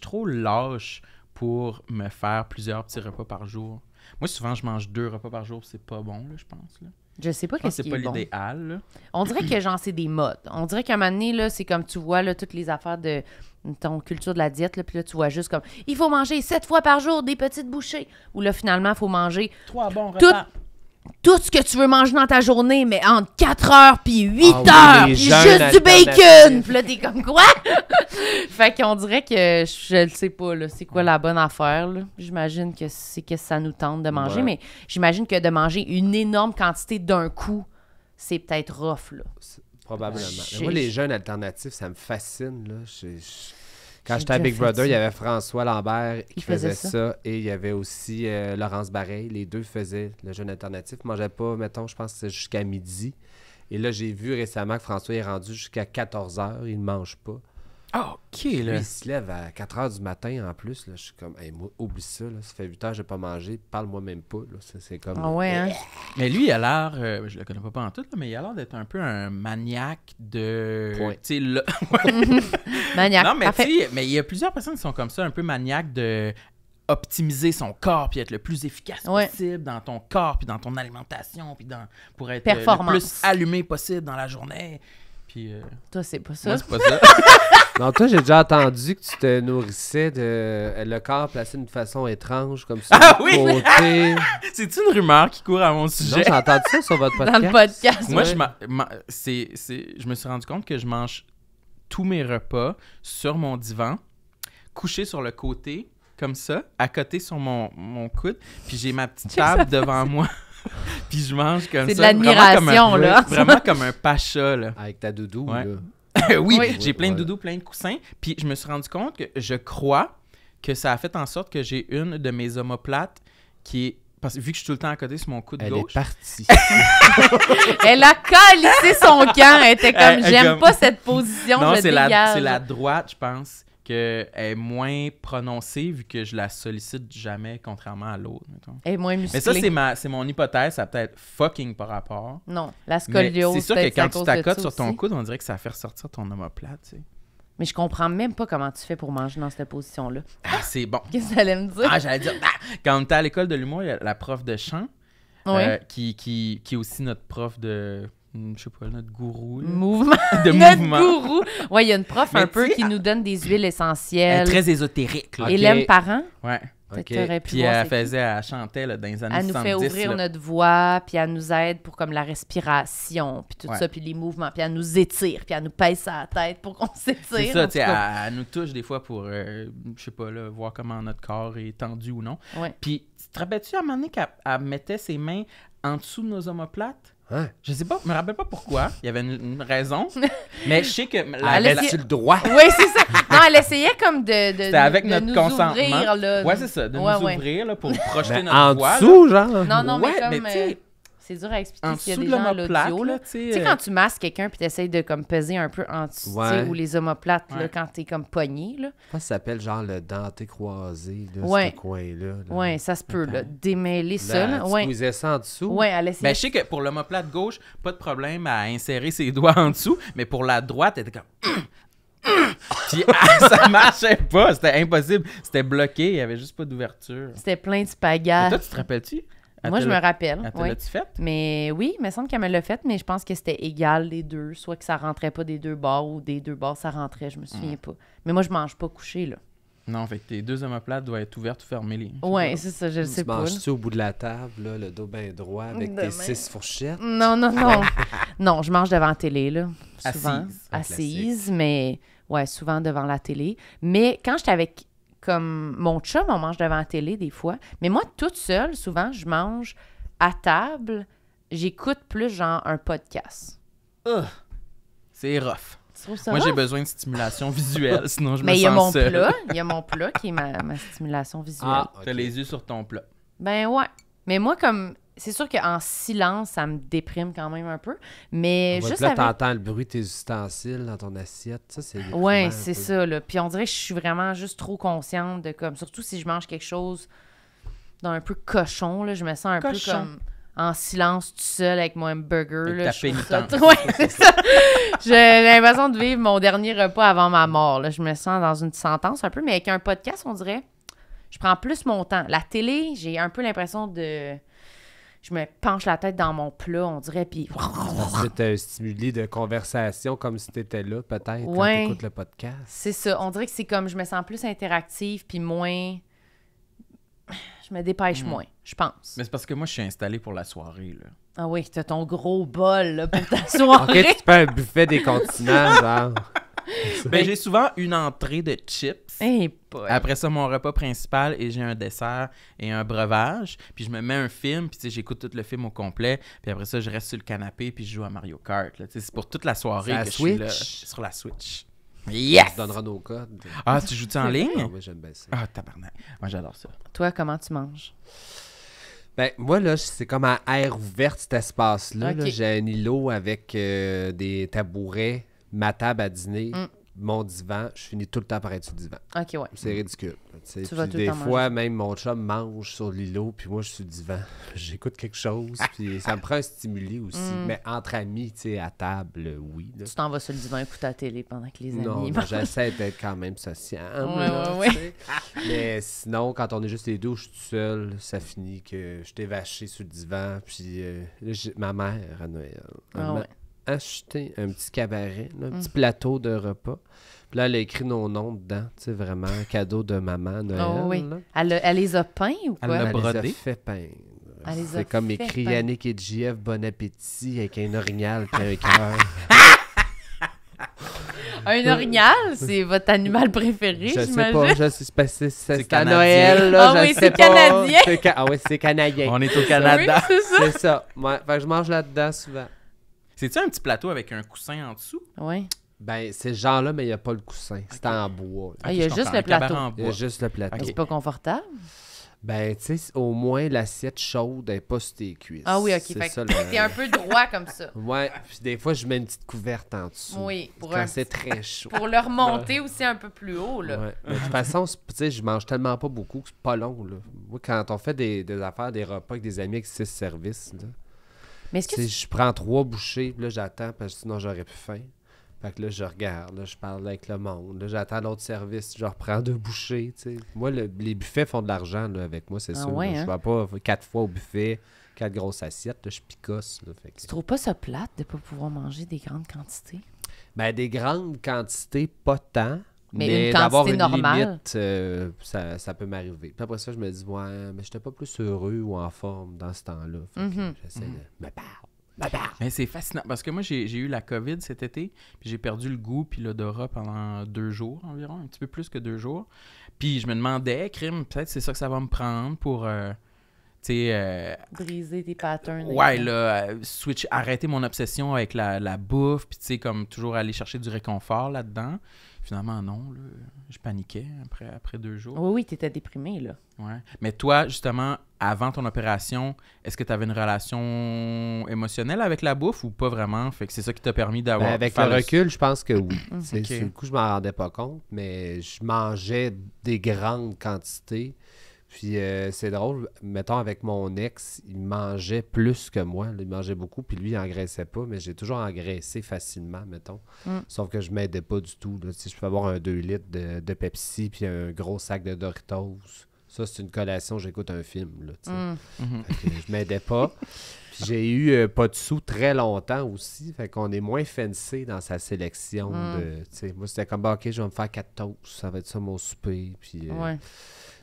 trop lâche pour me faire plusieurs petits repas par jour. Moi, souvent, je mange 2 repas par jour, c'est pas bon, là, je pense. Là. Je sais pas Je pense qu'est-ce que qui c'est pas est bon. l'idéal. Là. On dirait que, genre, c'est des modes. On dirait qu'à un moment donné, là, c'est comme tu vois, là, toutes les affaires de ton culture de la diète, là, puis là, tu vois juste comme, il faut manger 7 fois par jour des petites bouchées. Ou là, finalement, il faut manger 3 bons Tout- repas. tout ce que tu veux manger dans ta journée, mais entre 4 heures puis 8 Ah oui, heures, les puis jeûnes juste du alternatifs. bacon. Puis là, t'es comme quoi? Fait qu'on dirait que je le sais pas, là, c'est quoi la bonne affaire, là. J'imagine que c'est que ça nous tente de manger, Ouais. mais j'imagine que de manger une énorme quantité d'un coup, c'est peut-être rough, là. Probablement. J'ai- Mais moi, les jeunes alternatifs, ça me fascine. Là. Quand J'ai j'étais à déjà Big fait Brother, ça. il y avait François Lambert qui Il faisait faisait ça. Et il y avait aussi Laurence Bareil. Les deux faisaient le jeûne alternatif. Ils ne mangeaient pas, mettons, je pense que c'est jusqu'à midi. Et là, j'ai vu récemment que François est rendu jusqu'à 14 heures. Il ne mange pas. Ah, OK, Lui, là. il se lève à 4 heures du matin en plus. Là. Je suis comme, hey, moi, oublie ça. Là. Ça fait 8 heures que je n'ai pas mangé. Parle-moi même pas. Là. C'est comme... Ah ouais, hein? Mais lui, il a l'air, je le connais pas en tout, là, mais il a l'air d'être un peu un maniaque de... Point. Tu sais, là... Maniaque. Non, mais Parfait. tu sais, mais il y a plusieurs personnes qui sont comme ça, un peu maniaques de optimiser son corps puis être le plus efficace Ouais. possible dans ton corps puis dans ton alimentation puis pour être le Performance. plus allumé possible dans la journée. Puis Toi, c'est pas ça. moi, c'est pas ça. Non, toi, j'ai déjà entendu que tu te nourrissais de le corps placé d'une façon étrange, comme ça, Ah de oui! côté. C'est une rumeur qui court à mon Non, sujet. j'ai entendu ça sur votre Dans podcast. le podcast. Moi, Ouais. je me suis rendu compte que je mange tous mes repas sur mon divan, couché sur le côté, comme ça, à côté sur mon coude, puis j'ai ma petite table devant moi, puis je mange comme ça. C'est de l'admiration, là. Vraiment comme un pacha, là. Avec ta doudou, Ouais. là. Oui, Oui. j'ai plein de Ouais. doudous, plein de coussins, puis je me suis rendu compte que je crois que ça a fait en sorte que j'ai une de mes omoplates qui est... Parce que vu que je suis tout le temps à côté sur mon coude Elle gauche... est partie. Elle a calissé son camp. Elle était comme, Elle j'aime comme- pas cette position, Non, je c'est dégage. la droite, je pense, qu'elle est moins prononcée vu que je la sollicite jamais, contrairement à l'autre. Mettons. Elle est moins musclée. Mais ça, c'est mon hypothèse. Ça a peut-être fucking par rapport. Non, la Mais scoliose, c'est sûr que peut-être à quand tu cause de t'accotes ça sur ton aussi. coude, on dirait que ça fait ressortir ton omoplate, tu sais. Mais je comprends même pas comment tu fais pour manger dans cette position-là. Ah, c'est bon. Qu'est-ce que ça allait me dire? Ah, j'allais dire, quand on était à l'école de l'humour, il y a la prof de chant Oui. qui est aussi notre prof de, je sais pas, notre gourou. là. Mouvement. De Notre mouvement. gourou. Ouais, il y a une prof Mais un peu tu sais, qui nous donne des huiles Elle est essentielles. très ésotérique, là. Ok. Hélène Parent. Ouais. Peut-être Ok. t'aurais pu Puis voir elle c'est qui. elle chantait là, dans les années Elle nous 70. fait ouvrir là. notre voix, puis elle nous aide pour comme la respiration, puis tout Ouais. ça, puis les mouvements, puis elle nous étire, puis elle nous pèse sa tête pour qu'on s'étire. C'est ça, en tu sais, tout cas. elle nous touche des fois pour, je sais pas, là, voir comment notre corps est tendu ou non. Ouais. Puis, tu te rappelles-tu à un moment donné qu'elle mettait ses mains en dessous de nos omoplates? Hein? Je sais pas, je me rappelle pas pourquoi. Il y avait une raison. Mais je sais que Elle Avais-tu essayait- le droit? Oui, c'est ça. Non, elle essayait comme de c'était avec de notre nous consentement. ouvrir, là. Ouais, c'est ça, de Ouais, nous ouais. ouvrir là, pour projeter Ben, notre en voix. là. dessous, genre? Non, non, Ouais, mais comme... mais tu sais, c'est dur à expliquer en s'il y a dessous des de gens à l'omoplate, l'audio, là, là. tu sais. Tu sais, quand tu masses quelqu'un puis tu essayes de comme peser un peu en dessous, tu sais, Ouais. ou les omoplates, là, Ouais. quand t'es comme pogné, là. Je pense que ça s'appelle genre le denté croisé, là, Ouais. ce coin-là. là. Ouais, ça se peut, là. Démêler ça, Là, là. tu Ouais. squeezais ça en dessous? Ouais, elle essayait. Ben, je sais que pour l'omoplate gauche, pas de problème à insérer ses doigts en dessous, mais pour la droite, elle était comme... Puis ça marchait pas, c'était impossible. C'était bloqué, il y avait juste pas d'ouverture. C'était plein de Mais spaghettis. toi, tu te rappelles-tu? Moi, je me rappelle. Elle te Ouais. l'a-tu fait? Mais oui, il me semble qu'elle me l'a fait, mais je pense que c'était égal les deux. Soit que ça rentrait pas des deux bords ou des deux bords ça rentrait, je me souviens pas. Mais moi, je mange pas couché, là. Non, fait que tes deux omoplates doivent être ouvertes ou fermées. Ouais, c'est ça, je le sais Tu pas. là. manges-tu au bout de la table, là, le dos bien droit, avec De tes même. 6 fourchettes? Non, non, non. Non, je mange devant la télé, là. Souvent. Assise. Assise, mais ouais, souvent devant la télé. Mais quand j'étais avec comme mon chum, on mange devant la télé des fois. Mais moi, toute seule, souvent, je mange à table. J'écoute plus genre un podcast. C'est rough. Tu trouves ça Moi, j'ai rough? besoin de stimulation visuelle, sinon je Mais me il y a mon sens seul. plat. Il y a mon plat qui est ma stimulation visuelle. Ah, T'as ok. les yeux sur ton plat. Ben ouais. Mais moi, comme... C'est sûr qu'en silence, ça me déprime quand même un peu. Mais Ouais, juste puis là, avec... t'entends le bruit de tes ustensiles dans ton assiette. Ça, c'est déprimant Ouais, un c'est peu. ça, là. Puis on dirait que je suis vraiment juste trop consciente de comme... Surtout si je mange quelque chose d'un un peu cochon, là. Je me sens un peu Cochon. comme en silence tout seul avec mon hamburger, Avec là. ta Je trouve ça- pénitence. Ouais, c'est ça. J'ai l'impression de vivre mon dernier repas avant ma mort, là. Je me sens dans une sentence un peu. Mais avec un podcast, on dirait... Je prends plus mon temps. La télé, j'ai un peu l'impression de... Je me penche la tête dans mon plat, on dirait, puis... Parce que t'as un stimuli de conversation comme si t'étais là, peut-être, quand Ouais. t'écoutes le podcast. C'est ça. On dirait que c'est comme... Je me sens plus interactive, puis moins... Je me dépêche moins, je pense. Mais c'est parce que moi, je suis installé pour la soirée, là. Ah oui, t'as ton gros bol, là, pour ta Ok, soirée. tu fais un buffet des continents, genre. Ben, j'ai souvent une entrée de chips. Hey, boy. Après ça, mon repas principal, et j'ai un dessert et un breuvage. Puis je me mets un film, puis tu sais, j'écoute tout le film au complet. Puis après ça, je reste sur le canapé, puis je joue à Mario Kart. Là. Tu sais, c'est pour toute la soirée C'est à que je suis là. Switch? Sur la Switch. On Yes! te donnera nos codes. Ah, tu joues-tu en Ah ligne? oui, j'aime bien ça. Ah, tabarnak. Moi, j'adore ça. Toi, comment tu manges? Ben, moi, là, c'est comme à air ouverte, cet espace-là. là. Ok. J'ai un îlot avec des tabourets, ma table à dîner, mon divan. Je finis tout le temps par être sur le divan. OK, ouais. C'est ridicule. Tu Tu vas tout le des temps fois, même mon chum mange sur l'îlot, puis moi, je suis sur le divan. J'écoute quelque chose, puis ça me prend un stimuli aussi. Mais entre amis, tu sais, à table, oui. là. Tu t'en vas sur le divan écouter la télé pendant que les amis... Non, mangent. j'essaie d'être quand même sociable. Ouais, là, ouais, tu sais. Mais sinon, quand on est juste les deux, je suis tout seul, ça finit que je t'ai vaché sur le divan. Puis là, ma mère, à Noël, elle Ah m'a ouais. acheté un petit cabaret, là, un petit plateau de repas. Puis là, elle a écrit nos noms dedans. Tu sais, vraiment, un cadeau de maman à Noël. Oh oui. là. Elle les a peints ou Elle quoi? l'a Elle les a brodé. fait peindre. Elle les a C'est comme fait écrit peindre. Yannick et JF, bon appétit, avec un orignal puis un cœur. Un orignal, c'est votre animal préféré, Je sais j'imagine? pas, je sais pas, c'est à canadien. Noël, là, Ah je oui, sais c'est pas. canadien. Ah oui, c'est canadien. On est au Canada. Oui, c'est ça. C'est ça. Ouais, fait que je mange là-dedans souvent. C'est-tu un petit plateau avec un coussin en dessous? Oui. Ben, c'est ce genre-là, mais il n'y a pas le coussin. C'est en bois. là. Ah, il y a je juste comprends. le plateau. cabaret en Il y a bois. juste le plateau. Ok. C'est pas confortable? Ben, tu sais, au moins, l'assiette chaude n'est pas sur tes cuisses. Ah oui, OK. C'est Fait ça, que t'es un peu droit comme ça. Ouais, puis des fois, je mets une petite couverte en dessous. Oui, Quand c'est très chaud. pour le remonter aussi un peu plus haut, là. Ouais. Mais de toute façon, tu sais, je mange tellement pas beaucoup que c'est pas long, là. Moi, quand on fait des affaires, des repas avec des amis avec 6 services, là, Mais est-ce que tu sais, je prends 3 bouchées, puis là, j'attends, parce que sinon, j'aurais plus faim. Fait que là, je regarde, là, je parle avec le monde. Là, j'attends l'autre service, je reprends 2 bouchées, tu sais. Moi, les buffets font de l'argent, là, avec moi, c'est sûr. ouais, Là. hein? Je vais pas 4 fois au buffet, 4 grosses assiettes, là, je picosse. Là, fait que... tu trouves pas ça plate de pas pouvoir manger des grandes quantités? Ben, des grandes quantités, pas tant. Mais une d'avoir quantité une normale? limite, ça peut m'arriver. Puis après ça, je me dis, ouais, mais j'étais pas plus heureux ou en forme dans ce temps-là. Fait que j'essaie de me parler. Mais c'est fascinant parce que moi, j'ai eu la COVID cet été, puis j'ai perdu le goût puis l'odorat pendant 2 jours environ, un petit peu plus que 2 jours. Puis je me demandais, crime, peut-être c'est ça que ça va me prendre pour, tu sais... Briser tes patterns. ouais, là, arrêter mon obsession avec la bouffe, puis tu sais, comme toujours aller chercher du réconfort là-dedans. Finalement, non, là, je paniquais après 2 jours. Oui, t'étais déprimé, là. Ouais. Mais toi, justement, avant ton opération, est-ce que tu avais une relation émotionnelle avec la bouffe ou pas vraiment? Fait que c'est ça qui t'a permis d'avoir... Ben, avec le recul, je pense que oui. Ok. Sur le coup, je m'en rendais pas compte, mais je mangeais des grandes quantités. Puis c'est drôle, mettons avec mon ex, il mangeait plus que moi. Là, il mangeait beaucoup, puis lui, il engraissait pas, mais j'ai toujours engraissé facilement, mettons. Sauf que je m'aidais pas du tout. Là. Si je peux avoir un 2 litres de Pepsi, puis un gros sac de Doritos. Ça, c'est une collation, j'écoute un film. Là, tu sais. Fait que je m'aidais pas. Puis j'ai eu pas de sous très longtemps aussi. Fait qu'on est moins fancy dans sa sélection. Tu sais, moi, c'était comme, OK, je vais me faire 4 toasts. Ça va être ça mon souper. Puis Ouais. tu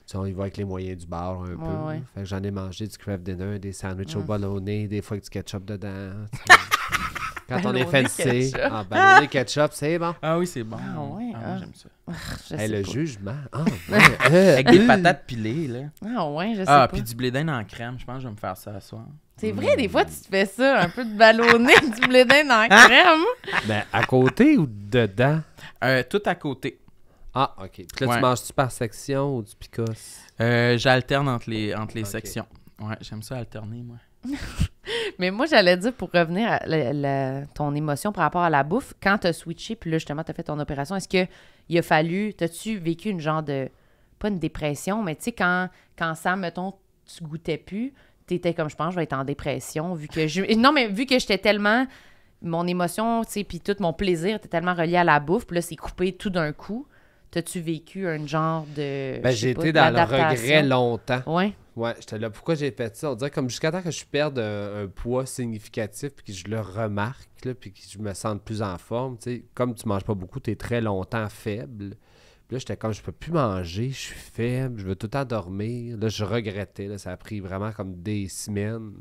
sais, on y va avec les moyens du bar un peu. Ouais. Fait que j'en ai mangé du craft dinner, des sandwichs au ballonné, des fois avec du ketchup dedans. Tu sais. Quand on est Ballonné fancy, ketchup. ballonné ketchup, c'est bon. Ah oui, c'est bon. Ah ouais, moi, j'aime ça. Je Hey, sais le pas. jugement. Ah, ouais. Avec des patates pilées, là. Ah ouais, je sais Ah, pas. puis du blé d'Inde en crème. Je pense que je vais me faire ça à soir. C'est vrai, des fois, tu te fais ça, un peu de ballonné, du blé d'Inde en crème. Ben, à côté ou dedans? Tout à côté. Ah, OK. Puis là, Ouais. tu manges-tu par section ou du picos? J'alterne entre les Ok. sections. Ouais, j'aime ça alterner, moi. Mais moi, j'allais dire, pour revenir à ton émotion par rapport à la bouffe, quand t'as switché, puis là, justement, t'as fait ton opération, est-ce qu'il a fallu, t'as-tu vécu une genre de, pas une dépression, mais tu sais, quand ça, mettons, tu goûtais plus, t'étais comme, je pense, je vais être en dépression, vu que non, mais vu que j'étais tellement, mon émotion, tu sais, puis tout mon plaisir était tellement relié à la bouffe, puis là, c'est coupé tout d'un coup. T'as-tu vécu un genre de... Ben, je sais j'ai pas, été dans le d'adaptation? regret longtemps. Ouais. Ouais, j'étais là. Pourquoi j'ai fait ça? On dirait comme jusqu'à temps que je perde un poids significatif puis que je le remarque, là, puis que je me sente plus en forme. Tu sais, comme tu manges pas beaucoup, tu es très longtemps faible. Puis là, j'étais comme, je peux plus manger, je suis faible, je veux tout le temps dormir. Là, je regrettais. Là, ça a pris vraiment comme des semaines.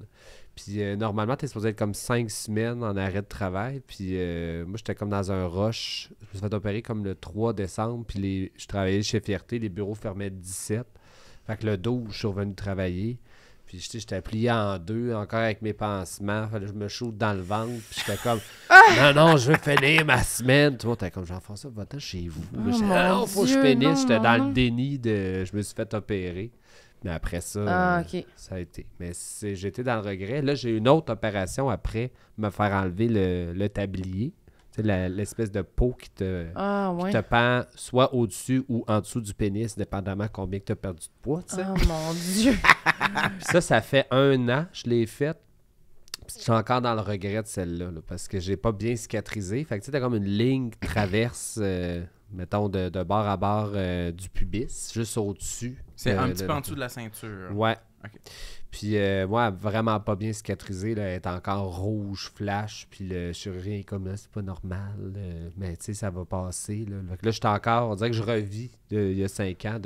Puis normalement, tu es supposé être comme 5 semaines en arrêt de travail. Puis moi, j'étais comme dans un rush. Je me suis fait opérer comme le 3 décembre. Puis je travaillais chez Fierté, les bureaux fermaient le 17. Fait que le 12, je suis revenu travailler. Puis j'étais plié en 2, encore avec mes pansements. Fallait que je me shoote dans le ventre. Puis j'étais comme, non, je veux finir ma semaine. Tu vois, t'es comme, Jean-François, va-t'en chez vous. Oh, J'étais, mon non, faut que je Dieu, finisse. non, J'étais dans non. le déni de. Je me suis fait opérer. Mais après ça, Ah, OK. ça a été. Mais j'étais dans le regret. Là, j'ai eu une autre opération après me faire enlever le tablier. Tu sais, l'espèce de peau qui te pend soit au-dessus ou en dessous du pénis, dépendamment combien que tu as perdu de poids. Tu sais. Oh mon Dieu! Puis ça fait 1 an, je l'ai faite. Puis je suis encore dans le regret de celle-là, là, parce que j'ai pas bien cicatrisé. Fait que tu sais, t'as comme une ligne qui traverse, mettons, de bord à bord du pubis, juste au-dessus. C'est un petit peu en dessous de la ceinture. Ouais. OK. Puis moi, vraiment pas bien cicatrisé, là, elle est encore rouge, flash, puis le chirurgien est comme là, c'est pas normal, mais tu sais, ça va passer. Là, fait que là j'étais encore, on dirait que je revis il y a 5 ans,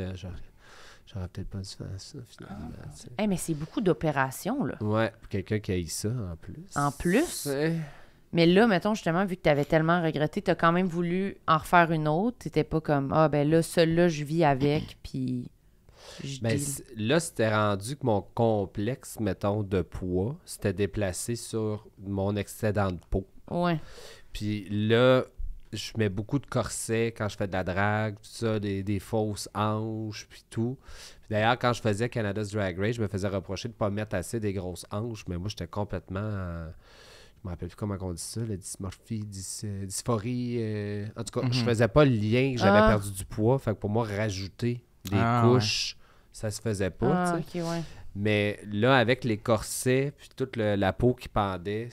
j'aurais peut-être pas dû faire ça, finalement. tu sais. Hey, mais c'est beaucoup d'opérations, là. Ouais, puis quelqu'un qui a eu ça, en plus. En plus? Ouais. Mais là, mettons, justement, vu que tu avais tellement regretté, tu as quand même voulu en refaire une autre. T'étais pas comme, ah, ben là, celle-là, je vis avec, puis je Ben, deal. là, c'était rendu que mon complexe, mettons, de poids, s'était déplacé sur mon excédent de peau. Ouais. Puis là, je mets beaucoup de corsets quand je fais de la drague, tout ça, des fausses hanches, puis tout. Puis d'ailleurs, quand je faisais Canada's Drag Race, je me faisais reprocher de ne pas mettre assez des grosses hanches, mais moi, j'étais complètement... je me rappelle plus comment on dit ça, la dysmorphie, dysphorie. En tout cas, je faisais pas le lien que j'avais perdu du poids. Fait que pour moi, rajouter des couches, ça se faisait pas. OK, ouais. Mais là, avec les corsets, puis toute la peau qui pendait,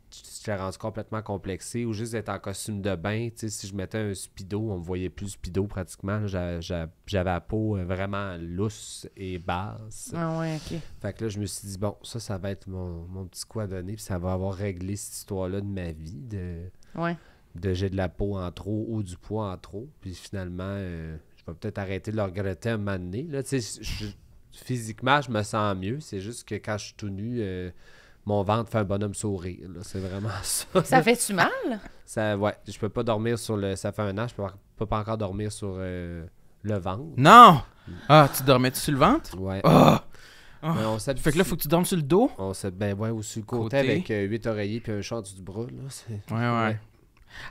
j'étais rendu complètement complexé. Ou juste d'être en costume de bain, si je mettais un speedo, on me voyait plus speedo pratiquement. J'avais la peau vraiment lousse et basse. Ah ouais, OK. Fait que là, je me suis dit, bon, ça va être mon petit coup à donner, puis ça va avoir réglé cette histoire-là de ma vie, de j'ai de la peau en trop ou du poids en trop. Puis finalement, je vais peut-être arrêter de le regretter un moment donné. Là, physiquement, je me sens mieux. C'est juste que quand je suis tout nu, mon ventre fait un bonhomme sourire. Là. C'est vraiment ça. Ça fait-tu mal? Ouais, je peux pas dormir sur le... Ça fait 1 an, je peux pas encore dormir sur le ventre. Non! Ah, tu dormais-tu sur le ventre? Ouais. Ah! Mais on s'habitue. Fait que là, faut que tu dormes sur le dos? Ou sur le côté avec 8 oreillers puis un chat du bras. Là. Ouais.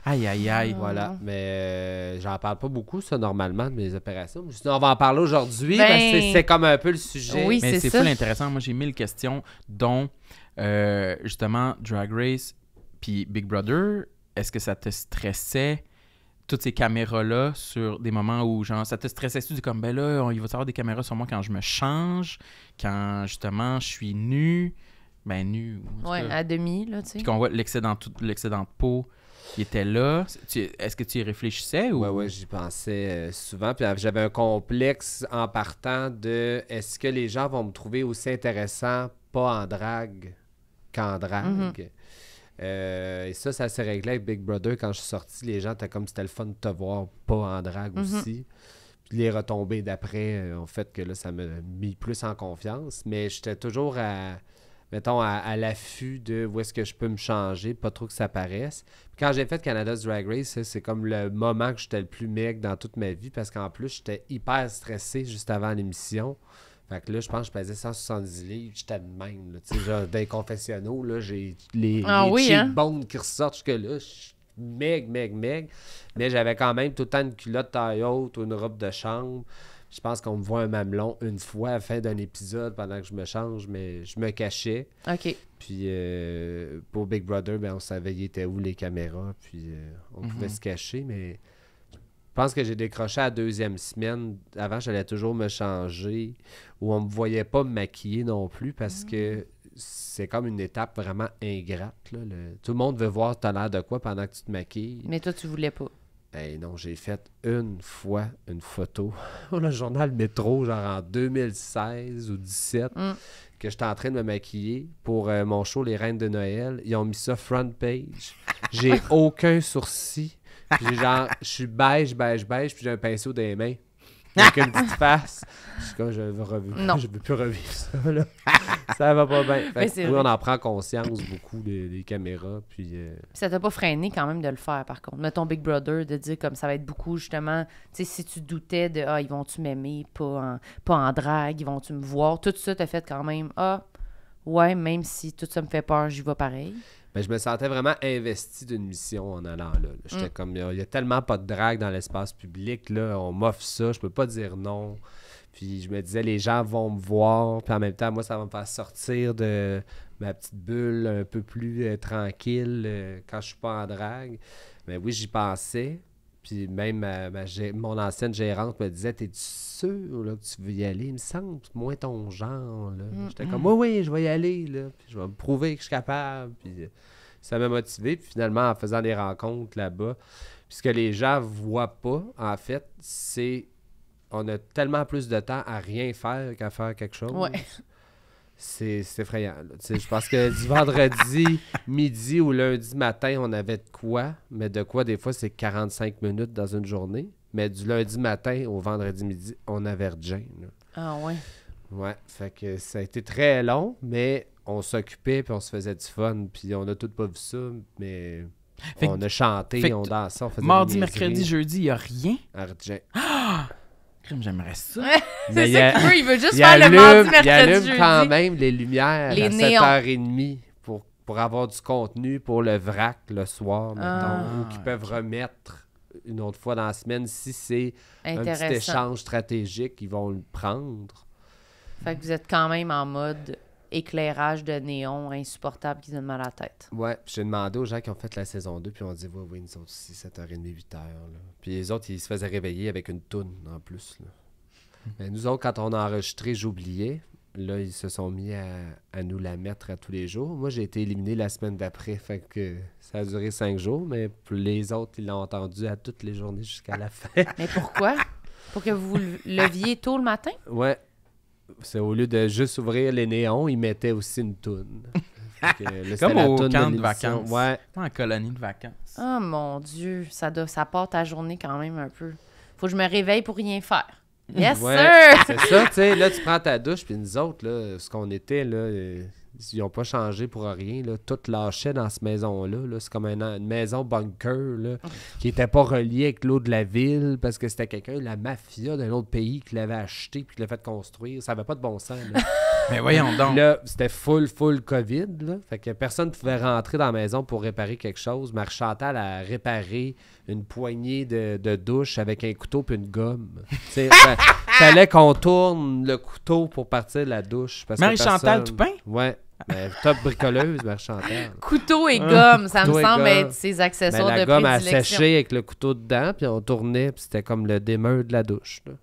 Aïe, aïe, aïe. Voilà. Mais j'en parle pas beaucoup, ça, normalement, de mes opérations. Mais sinon, on va en parler aujourd'hui. Parce que c'est comme un peu le sujet. Oui, mais c'est ça. full intéressant. Moi, j'ai 1000 questions, dont justement Drag Race puis Big Brother. Est-ce que ça te stressait, toutes ces caméras-là, sur des moments où, genre, ça te stressait? Tu dis comme, ben là, il va y avoir des caméras sur moi quand je me change, quand, justement, je suis nu. Ben, nu. Ouais, à demi, là, tu sais. Puis qu'on voit l'excédent de peau qui était là. Est-ce que tu y réfléchissais? Ou... Ouais, j'y pensais souvent. Puis j'avais un complexe en partant de est-ce que les gens vont me trouver aussi intéressant, pas en drague qu'en drague? Et ça s'est réglé avec Big Brother. Quand je suis sorti, les gens étaient comme c'était le fun de te voir pas en drague aussi. Puis les retombées d'après ont fait que là, ça m'a mis plus en confiance. Mais j'étais toujours à l'affût de où est-ce que je peux me changer, pas trop que ça paraisse. Puis quand j'ai fait Canada's Drag Race, c'est comme le moment que j'étais le plus maigre dans toute ma vie parce qu'en plus, j'étais hyper stressé juste avant l'émission. Fait que là, je pense que je pesais 170 livres, j'étais de même. Là, genre, dans les confessionnaux, là, j'ai les cheekbones qui ressortent jusque-là. Je suis maigre. Mais j'avais quand même tout le temps une culotte taille haute ou une robe de chambre. Je pense qu'on me voit un mamelon une fois à la fin d'un épisode pendant que je me change, mais je me cachais. OK. Puis pour Big Brother, on savait il était où les caméras, puis on pouvait se cacher, mais je pense que j'ai décroché à la 2e semaine. Avant, j'allais toujours me changer, où on me voyait pas me maquiller non plus, parce que c'est comme une étape vraiment ingrate. Là. Tout le monde veut voir t'as l'air de quoi pendant que tu te maquilles. Mais toi, tu voulais pas. Hey, non, j'ai fait une fois une photo pour le journal Métro, genre en 2016 ou 2017, que j'étais en train de me maquiller pour mon show Les Reines de Noël. Ils ont mis ça front page. J'ai aucun sourcil. Puis genre, je suis beige, puis j'ai un pinceau dans les mains. Avec une petite face. Je suis comme, je veux plus revivre ça, là. Ça va pas bien. Fait que, oui, on en prend conscience beaucoup des caméras. Puis ça t'a pas freiné quand même de le faire, par contre. Mettons Big Brother, de dire comme ça va être beaucoup, justement, tu sais, si tu doutais de ils vont-tu m'aimer, pas en drague, ils vont-tu me voir, tout ça t'a fait quand même, ouais, même si tout ça me fait peur, j'y vais pareil. Ben, je me sentais vraiment investi d'une mission en allant là. J'étais comme, il y a tellement pas de drague dans l'espace public, là, on m'offre ça, je peux pas dire non. Puis je me disais, les gens vont me voir, puis en même temps, moi, ça va me faire sortir de ma petite bulle un peu plus tranquille quand je suis pas en drague. Mais oui, j'y pensais. Puis même mon ancienne gérante me disait, t'es-tu sûr là, que tu veux y aller? Il me semble, moins ton genre. Là. J'étais comme, oui, je vais y aller. Là. Puis je vais me prouver que je suis capable. Puis ça m'a motivé. Puis finalement, en faisant des rencontres là-bas, puis ce que les gens voient pas, en fait, c'est on a tellement plus de temps à rien faire qu'à faire quelque chose. Ouais. C'est effrayant. Je pense que du vendredi midi ou lundi matin, on avait de quoi. Mais de quoi, des fois, c'est 45 minutes dans une journée. Mais du lundi matin au vendredi midi, on avait rien. Ah ouais? Ouais, fait que ça a été très long, mais on s'occupait puis on se faisait du fun. Puis on a tout pas vu ça, mais on a chanté, on dansait, on faisait mardi, mercredi, jeudi, il n'y a rien? Argent. J'aimerais ça. C'est ça qu'il veut, il veut juste faire le mardi, mercredi, jeudi. Il allume quand même les lumières les à néons. 7h30 pour avoir du contenu pour le vrac le soir, mettons, Ah, ou qui peuvent remettre une autre fois dans la semaine. Si c'est un petit Intéressant. échange stratégique, ils vont le prendre. Fait que vous êtes quand même en mode éclairage de néon insupportable qui donne mal à la tête. Ouais, puis j'ai demandé aux gens qui ont fait la saison 2, puis on dit, oui, nous autres aussi, 7h30, 8h. Là. Puis les autres, ils se faisaient réveiller avec une toune en plus. Là. Mais nous autres, quand on a enregistré, j'oubliais. Là, ils se sont mis à nous la mettre à tous les jours. Moi, j'ai été éliminé la semaine d'après, fait que ça a duré 5 jours, mais pour les autres, ils l'ont entendu à toutes les journées jusqu'à la fin. Mais pourquoi? Pour que vous leviez tôt le matin? Ouais. C'est au lieu de juste ouvrir les néons, ils mettaient aussi une toune. Fait que là, c'était Comme la au toune de camp de l'émission. vacances. Ouais. Pas en colonie de vacances. Oh mon Dieu, ça part ta journée quand même un peu. Faut que je me réveille pour rien faire. Yes, Ouais, sir! c'est ça, tu sais. Là, tu prends ta douche, puis nous autres, là, ce qu'on était, là, ils n'ont pas changé pour rien. Là. Tout lâchait dans cette maison-là. Là. C'est comme une maison bunker là, qui n'était pas reliée avec l'eau de la ville parce que c'était quelqu'un, la mafia d'un autre pays, qui l'avait acheté puis qui l'a fait construire. Ça n'avait pas de bon sens. Là. Mais voyons donc. Là, c'était full COVID. Là. Fait que personne ne pouvait rentrer dans la maison pour réparer quelque chose. Marie-Chantal a réparé une poignée de douche avec un couteau puis une gomme. Fallait qu'on tourne le couteau pour partir de la douche. Marie-Chantal Toupin? Ouais. Ben, top bricoleuse, Marie-Chantal. Couteau et gomme, ça me Couteau et semble gomme. être ses accessoires La de gomme a prédilection. séché avec le couteau dedans, puis on tournait, puis c'était comme le démeur de la douche. Là.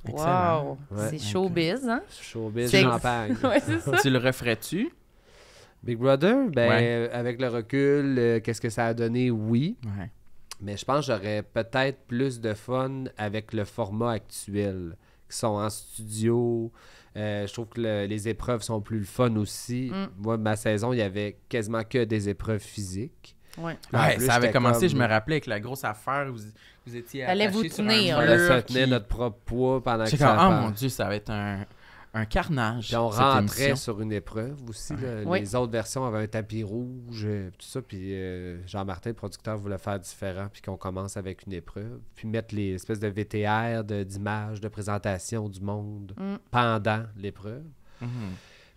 Excellent. Wow, Ouais. c'est showbiz, hein? Showbiz, C'est- champagne. Ouais, c'est ça. Tu le referais-tu? Big Brother, ben, Ouais. avec le recul, qu'est-ce que ça a donné? Oui. Ouais. Mais je pense que j'aurais peut-être plus de fun avec le format actuel, qui sont en studio. Je trouve que les épreuves sont plus le fun aussi. Moi, ma saison, il y avait quasiment que des épreuves physiques. Ouais. En Ouais, plus, ça avait j'étais commencé, comme- je me rappelais, avec la grosse affaire où vous étiez Fallait attachés vous sur tenir, un là. mur On se tenait qui- notre propre poids pendant que J'étais ça comme, oh part. mon Dieu, ça va être un carnage. Puis on cette rentrait émission. sur une épreuve aussi. Là. Oui. Les autres versions avaient un tapis rouge, tout ça. Puis Jean-Martin, le producteur, voulait faire différent. Puis qu'on commence avec une épreuve. Puis mettre les espèces de VTR, d'images, de présentation du monde pendant l'épreuve. Mhm.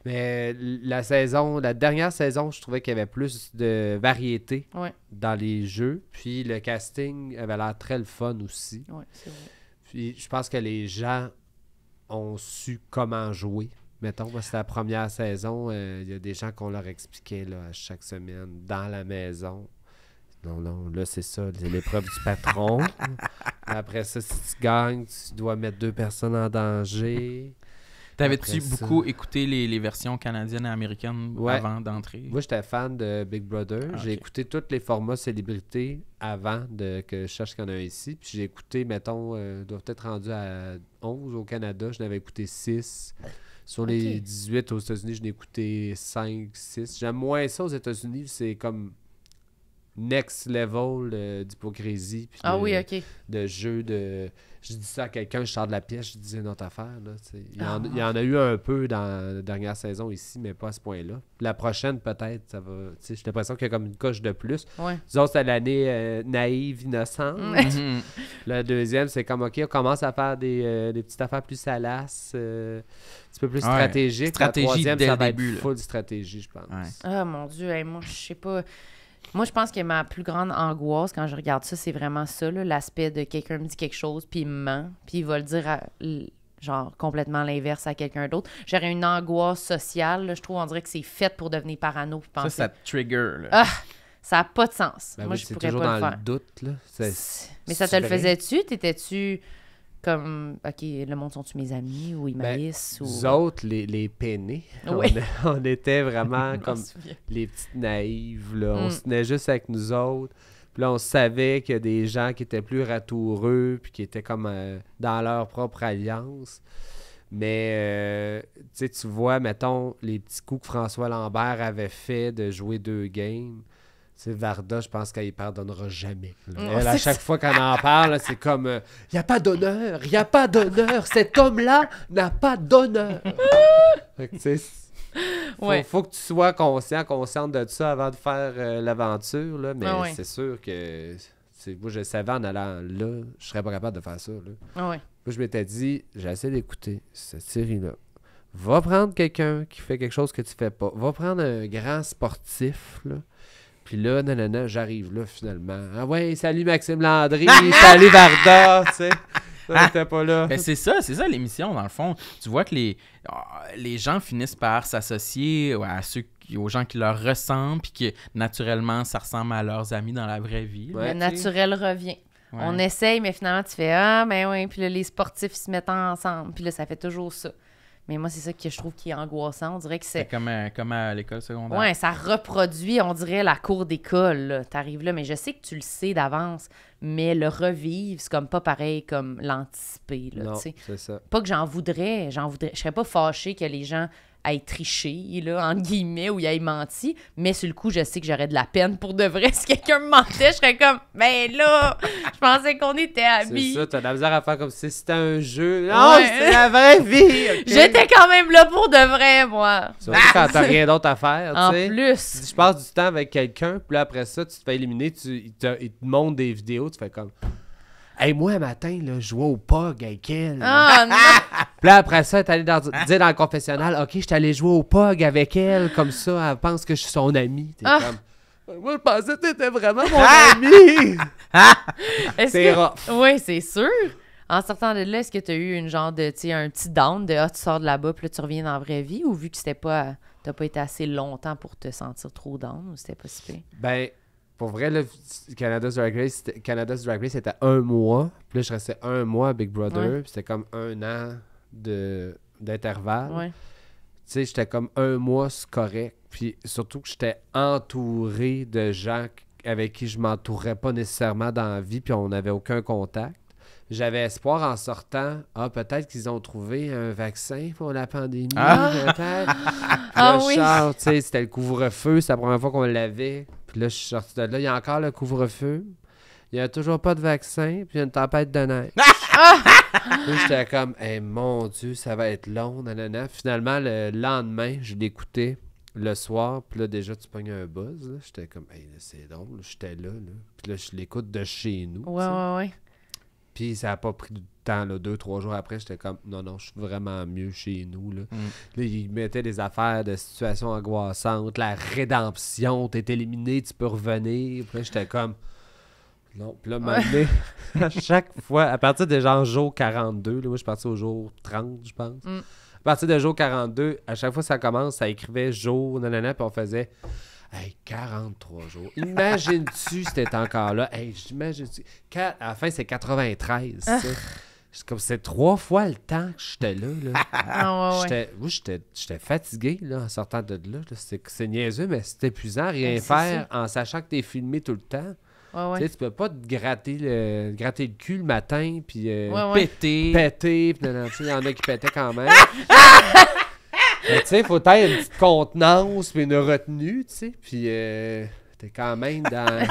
Mais la dernière saison, je trouvais qu'il y avait plus de variété Ouais, dans les jeux. Puis le casting avait l'air très le fun aussi. ouais, c'est vrai. Puis je pense que les gens ont su comment jouer. Mettons, moi, c'était la première saison. Il y a des gens qu'on leur expliquait là, à chaque semaine dans la maison. Non, là, c'est ça. C'est l'épreuve du patron. Après ça, si tu gagnes, tu dois mettre 2 personnes en danger. T'avais-tu Après ça- beaucoup écouté les versions canadiennes et américaines Ouais. avant d'entrer? Moi, j'étais fan de Big Brother. Ah, J'ai ok. écouté tous les formats célébrités avant que je cherche qu'il y en a un ici. Puis j'ai écouté, mettons, doit peut-être rendu à 11 au Canada. Je n'avais écouté 6. Sur les 18 aux États-Unis, je n'ai écouté 5, 6. J'aime moins ça aux États-Unis. C'est comme next level d'hypocrisie. Puis Ah de, oui, OK. de jeu de... Je dis ça à quelqu'un, je sors de la pièce, je disais une autre affaire. Là, tu sais. Ah. Il y en a eu un peu dans la dernière saison ici, mais pas à ce point-là. La prochaine, peut-être, ça va... tu sais, j'ai l'impression qu'il y a comme une coche de plus. Ouais. Disons, c'était l'année naïve, innocente. Mhm. La deuxième, c'est comme, OK, on commence à faire des petites affaires plus salaces, un petit peu plus Ouais. stratégiques. Stratégie La troisième, dès ça le va début, être là. full stratégie, je pense. Ouais. Ah mon Dieu, hey, moi, je sais pas. Moi, je pense que ma plus grande angoisse quand je regarde ça, c'est vraiment ça, là, l'aspect de quelqu'un me dit quelque chose, puis il me ment, puis il va le dire genre complètement l'inverse à quelqu'un d'autre. J'aurais une angoisse sociale, là, je trouve, on dirait que c'est fait pour devenir parano puis penser. Ça te trigger. Là. Ah, ça n'a pas de sens. Ben moi, oui, je c'est pourrais toujours pas dans le le faire. doute, là. Mais ça te c'est le vrai? faisait-tu? T'étais-tu comme, OK, le monde sont-tu mes amis ou ils m'haïssent? Nous ou... autres, les peinés, Oui. on était vraiment Je m'en comme souviens. les petites naïves. Là. On Mm. se tenait juste avec nous autres. Puis là, on savait qu'il y a des gens qui étaient plus ratoureux puis qui étaient comme dans leur propre alliance. Mais, tu sais, tu vois, mettons, les petits coups que François Lambert avait fait de jouer 2 games. Tu sais, Varda, je pense qu'elle y pardonnera jamais. là. Mm, Elle, à c'est chaque fois qu'elle en parle, là, c'est comme il n'y a pas d'honneur, il n'y a pas d'honneur, cet homme-là n'a pas d'honneur. Fait que, tu sais, Ouais. faut que tu sois consciente de ça avant de faire l'aventure, là, mais Ah ouais. c'est sûr que moi, je savais en allant là, je serais pas capable de faire ça. Là. Ah ouais. Moi, je m'étais dit, j'ai essayé d'écouter cette série-là. Va prendre quelqu'un qui fait quelque chose que tu fais pas. Va prendre un grand sportif, là. Puis là, nanana, j'arrive là, finalement. Ah ouais, salut Maxime Landry, salut Varda, tu sais. Ça, t'étais pas là. Ben, c'est ça l'émission, dans le fond. Tu vois que les gens finissent par s'associer aux gens qui leur ressemblent, puis que naturellement, ça ressemble à leurs amis dans la vraie vie. Ouais, Le naturel revient. Ouais. On essaye, mais finalement, tu fais « Ah, ben oui », puis là, les sportifs se mettent ensemble, puis là, ça fait toujours ça. Mais moi, c'est ça que je trouve qui est angoissant. On dirait que C'est comme à l'école secondaire. Ouais, ça reproduit, on dirait, la cour d'école. T'arrives là, mais je sais que tu le sais d'avance, mais le revivre, c'est comme pas pareil comme l'anticiper, là, Non, tu sais. c'est ça. Pas que j'en voudrais. Je serais pas fâchée que les gens aient triché, là, entre guillemets, ou y aient menti, mais sur le coup, je sais que j'aurais de la peine pour de vrai. Si quelqu'un me mentait, je serais comme, ben là, je pensais qu'on était amis. C'est ça, t'as de la misère à faire comme si c'était un jeu. Non, Ouais. c'est la vraie vie! ok? J'étais quand même là pour de vrai, moi. Surtout quand t'as rien d'autre à faire, En tu sais. plus. Je passe du temps avec quelqu'un, puis là, après ça, tu te fais éliminer, il te montre des vidéos, tu fais comme... Hey, moi, un matin, là, je jouais au POG avec elle. Ah non! Puis là, après ça, t'es allé dire dans le confessionnal, OK, je suis allé jouer au POG avec elle, comme ça, elle pense que je suis son ami. T'es comme... Moi, je pensais que t'étais vraiment mon ami! C'est rough. Oui, c'est sûr. En sortant de là, est-ce que tu as eu une genre de, tu sais, un petit down de tu sors de là-bas, puis là, tu reviens dans la vraie vie, ou vu que t'as pas été assez longtemps pour te sentir trop down, ou c'était pas si pire? Ben, pour vrai, là, Canada's Drag Race, c'était 1 mois. Puis là, je restais 1 mois à Big Brother. Ouais. Puis c'était comme 1 an d'intervalle. Ouais. Tu sais, j'étais comme 1 mois, c'est correct. Puis surtout que j'étais entouré de gens avec qui je m'entourais pas nécessairement dans la vie, puis on n'avait aucun contact. J'avais espoir en sortant. Ah, peut-être qu'ils ont trouvé un vaccin pour la pandémie. Peut-être. Ah Là, je oui. sors, tu sais, c'était le couvre-feu. C'est la première fois qu'on l'avait. Puis là, je suis sorti de là. Il y a encore le couvre-feu. Il n'y a toujours pas de vaccin. Puis il y a une tempête de neige. Là, j'étais comme, hey, mon Dieu, ça va être long. Nanana. Finalement, le lendemain, je l'écoutais le soir. Puis là, déjà, tu pognes un buzz. Là. J'étais comme, hey, là, c'est drôle. J'étais là. Puis là, je l'écoute de chez nous. Ouais, tu sais. ouais, ouais. Puis ça n'a pas pris du temps, là, 2-3 jours après, j'étais comme, non, je suis vraiment mieux chez nous. Là, là ils mettaient des affaires de situations angoissantes, la rédemption, t'es éliminé, tu peux revenir. Puis là, j'étais comme, non. Puis là, à chaque fois, à partir de genre jour 42, là, moi, je suis parti au jour 30, je pense. À partir de jour 42, à chaque fois que ça commence, ça écrivait jour, nanana, puis on faisait... Hey, 43 jours. Imagines-tu si t'étais encore là? Hey, j'imagine-tu. À la fin, c'est 93. ça. C'est comme c'est 3 fois le temps que j'étais là. Ah, ouais, ouais. J'étais fatigué là, en sortant de là. C'est niaiseux, mais c'est épuisant rien c'est faire en sachant que t'es filmé tout le temps. Ouais, ouais. Tu sais, tu peux pas te gratter le cul le matin, puis Ouais, ouais. Pété. puis il y en a qui pétaient quand même. Mais tu sais, faut être une petite contenance puis une retenue, tu sais. Puis t'es quand même dans...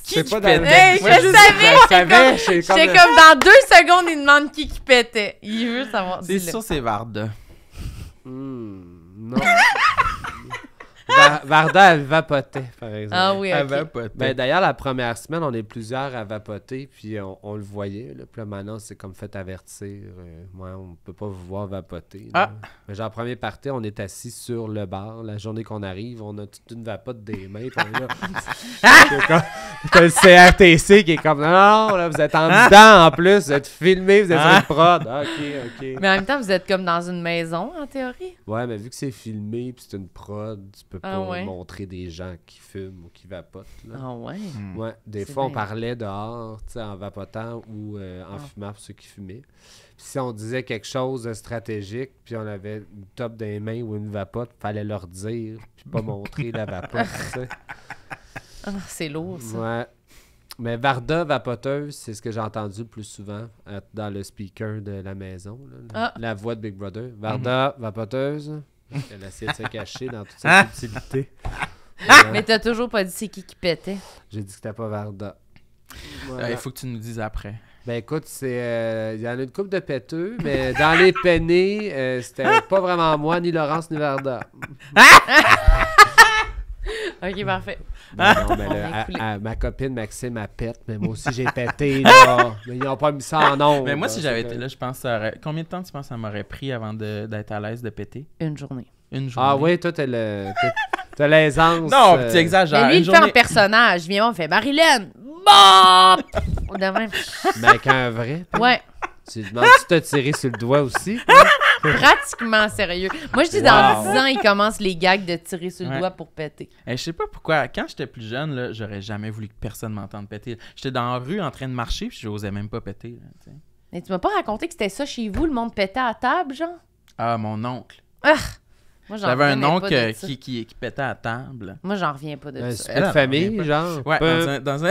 Qui pas pétait? dans... Hey, Moi, je savais! j'étais J'étais comme dans 2 secondes, il demande qui pétait. Il veut savoir. C'est Dis-le. sûr, c'est Varda. Non. Varda, elle vapotait, par exemple. Ah oui, Elle ok. vapotait. Ben, d'ailleurs, la première semaine, on est plusieurs à vapoter, puis on le voyait. Là. Puis là, maintenant, c'est comme fait avertir. Moi, on peut pas vous voir vapoter. là. Mais genre, premier party, on est assis sur le bar. La journée qu'on arrive, on a toute une vapote des mains. Puis on est là. T'as le CRTC qui est comme, non, là, vous êtes en dedans en plus, vous êtes filmé, vous êtes sur une prod. OK. Mais en même temps, vous êtes comme dans une maison, en théorie. Ouais, mais vu que c'est filmé puis c'est une prod, tu peux pas ouais. montrer des gens qui fument ou qui vapotent. Là. Ah ouais. Ouais, des C'est fois, on bien. parlait dehors, tu sais, en vapotant ou en fumant pour ceux qui fumaient. Puis si on disait quelque chose de stratégique, puis on avait une top des mains ou une vapote, fallait leur dire, puis pas montrer la vapote, tu sais. Ah, c'est lourd, ça. Ouais. Mais Varda, vapoteuse, c'est ce que j'ai entendu le plus souvent dans le speaker de la maison, là, la voix de Big Brother. Varda, vapoteuse. Elle essayait de se cacher dans toute sa subtilité. Mais t'as toujours pas dit c'est qui pétait. J'ai dit que c'était pas Varda. Voilà. Il faut que tu nous dises après. Ben écoute, c'est il y en a une couple de péteux, mais dans les peinés, c'était pas vraiment moi, ni Laurence, ni Varda. OK, OK, parfait. Non, mais On va écouler. ma copine Maxime a pète, mais moi aussi j'ai pété, là. Mais ils n'ont pas mis ça en ondes. Mais moi, si là, j'avais c'est été que- là, je pense que ça aurait... Combien de temps tu penses que ça m'aurait pris avant d'être à l'aise de péter? Une journée. Une journée. Ah oui, toi, t'as l'aisance. Non, puis tu exagères. Mais lui, Une il fait en journée- personnage. Il vient, on fait Marilyn. Bop! De même. Mais avec un vrai, Ouais, tu demandes si t'as tiré sur le doigt aussi. pratiquement sérieux. Moi, je dis dans Wow. 10 ans, il commence les gags de tirer sur le Ouais. doigt pour péter. Je sais pas pourquoi. Quand j'étais plus jeune, là, j'aurais jamais voulu que personne m'entende péter. J'étais dans la rue en train de marcher, puis j'osais même pas péter. Là, tu sais. Mais tu m'as pas raconté que c'était ça chez vous, le monde pétait à table, genre? Ah, mon oncle. Ah! Moi, j'en J'avais un revenais oncle pas de ça. qui pétait à table. Moi, j'en reviens pas de Un ça. souper de famille, genre. Ouais, Peu- dans un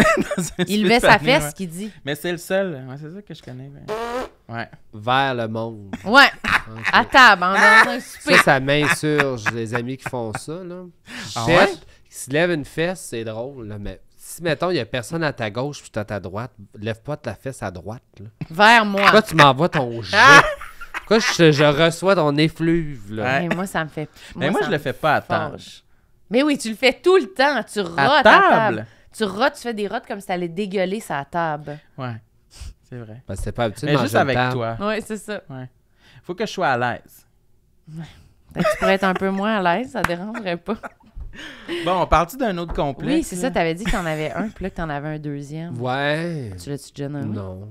Il levait sa famille, fesse, ouais. qu'il dit. Mais c'est le seul. Ouais, c'est ça que je connais. Ouais. Ah, vers le monde. Ouais, Ok. à table, dans un souper. Ça m'insurge, les amis qui font ça, là. Ah Chef, ouais? qui se lève une fesse, c'est drôle, là, mais si, mettons, il y a personne à ta gauche puis t'es à ta droite, lève pas ta fesse à droite, là. Vers moi. Pourquoi tu m'envoies ton jet? Pourquoi je reçois ton effluve, là? Ouais. Mais moi, ça me fait. Mais moi, ça je le me fais pas à table. fâche. Mais oui, tu le fais tout le temps. Tu rotes À à table? table. Tu rotes, tu fais des rotes comme si t'allais dégueuler sa table. Ouais. C'est vrai. Parce que c'est pas habitué de Mais manger juste une avec table. toi. Ouais, c'est ça. Faut que je sois à l'aise. Peut-être que tu pourrais être un peu moins à l'aise, ça dérangerait pas. Bon, on partit d'un autre complexe. Oui, c'est ça. là. T'avais dit que t'en avais un, puis là que t'en avais un deuxième. Ouais. Tu l'as-tu déjà nommé? Non.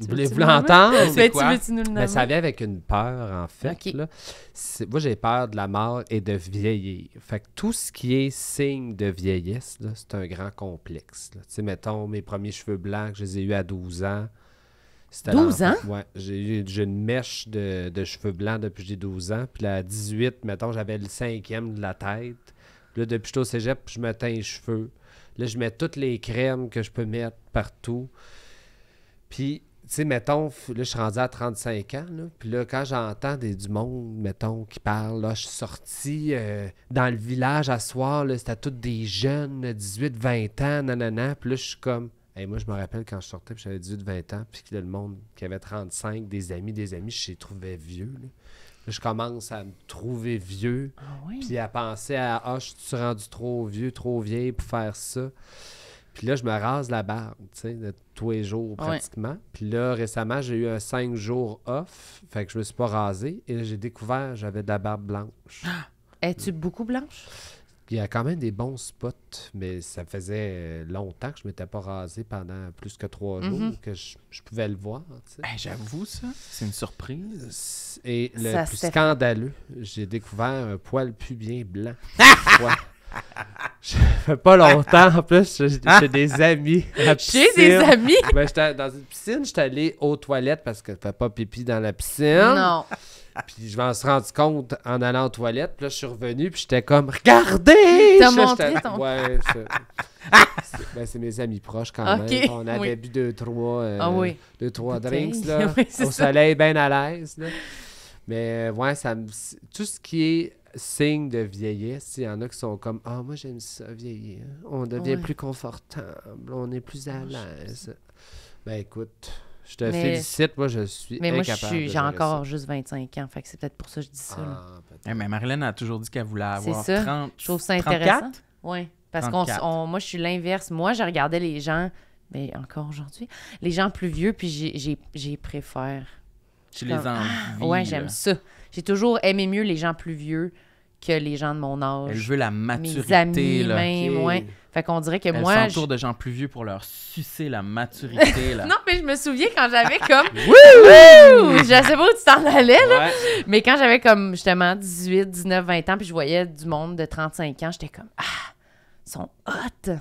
Tu Voulez-vous veux-tu le nommer? l'entendre? C'est Ben, quoi? tu veux-tu nous le nommer? Mais ça vient avec une peur, en fait. Ok. Là. Moi, j'ai peur de la mort et de vieillir. Fait que tout ce qui est signe de vieillesse, là, c'est un grand complexe. Tu sais, mettons, mes premiers cheveux blancs, que je les ai eus à 12 ans. C'était 12 ans? Ouais. J'ai une mèche de cheveux blancs depuis que j'ai 12 ans. Puis là, à 18, mettons, j'avais le 5e de la tête. Puis là, depuis que je suis au cégep, je me teins les cheveux. Là, je mets toutes les crèmes que je peux mettre partout. Puis, tu sais, mettons, là, je suis rendu à 35 ans, là. Puis là, quand j'entends du monde, mettons, qui parle, là, je suis sorti dans le village à soir, là, c'était tous des jeunes, 18, 20 ans, nanana. Puis là, je suis comme... Hey, moi, je me rappelle quand je sortais, puis j'avais 18, 20 ans, puis que là, le monde qui avait 35, des amis, je les trouvais vieux, là. Là, je commence à me trouver vieux, Ah oui? puis à penser à « Ah, je suis rendu trop vieux, trop vieille pour faire ça. » Puis là, je me rase la barbe, tu sais, de tous les jours pratiquement. Puis là, récemment, j'ai eu un 5 jours off, fait que je me suis pas rasé. Et là, j'ai découvert que j'avais de la barbe blanche. Es-tu beaucoup blanche? Il y a quand même des bons spots, mais ça faisait longtemps que je m'étais pas rasé pendant plus que 3 jours, que je pouvais le voir, tu sais. Hey, j'avoue ça. C'est une surprise. Et le Ça plus s'est- scandaleux, j'ai découvert un poil pubien blanc. Ouais. Ça fait pas longtemps, en plus, j'ai des amis à la piscine. J'ai des amis? Ben, j'étais dans une piscine, j'étais allé aux toilettes parce que fais pas pipi dans la piscine. Non. Puis je m'en suis rendu compte en allant aux toilettes. Puis là, je suis revenu, puis j'étais comme, regardez! T'as Là, montré j'étais- ton- Ouais, c'est mes amis proches quand Ok, même. On avait oui. bu 2-3 Ah oui. drinks, Bouteilles. là, Oui, c'est au ça. soleil, bien à l'aise. Là. Mais ouais, tout ce qui est signe de vieillesse, il y en a qui sont comme, ah, moi j'aime ça vieillir. On devient Ouais. plus confortable, on est plus à l'aise. Ben écoute, je te Mais- félicite, moi je suis Mais moi, incapable de j'ai gérer encore ça. juste 25 ans, fait que c'est peut-être pour ça que je dis ça. là. Ah, peut-être. Hey, mais Marilyn a toujours dit qu'elle voulait avoir C'est ça. 30. Je trouve ça 34? intéressant. Oui, parce 34. moi, je suis l'inverse. Moi, je regardais les gens, mais encore aujourd'hui, les gens plus vieux, puis j'ai préfère. Tu les Comme- envies. Ouais, j'aime là. ça. J'ai toujours aimé mieux les gens plus vieux que les gens de mon Elle âge. veut la Mes maturité. amis, là. même, Ok. ouais. Fait qu'on dirait que Elle moi... s'entoure de gens plus vieux pour leur sucer la maturité. Là. Non, mais je me souviens quand j'avais comme... Wouh! Je sais pas où tu t'en allais, là. Ouais. Mais quand j'avais comme, justement, 18, 19, 20 ans, puis je voyais du monde de 35 ans, j'étais comme, ah, ils sont hot!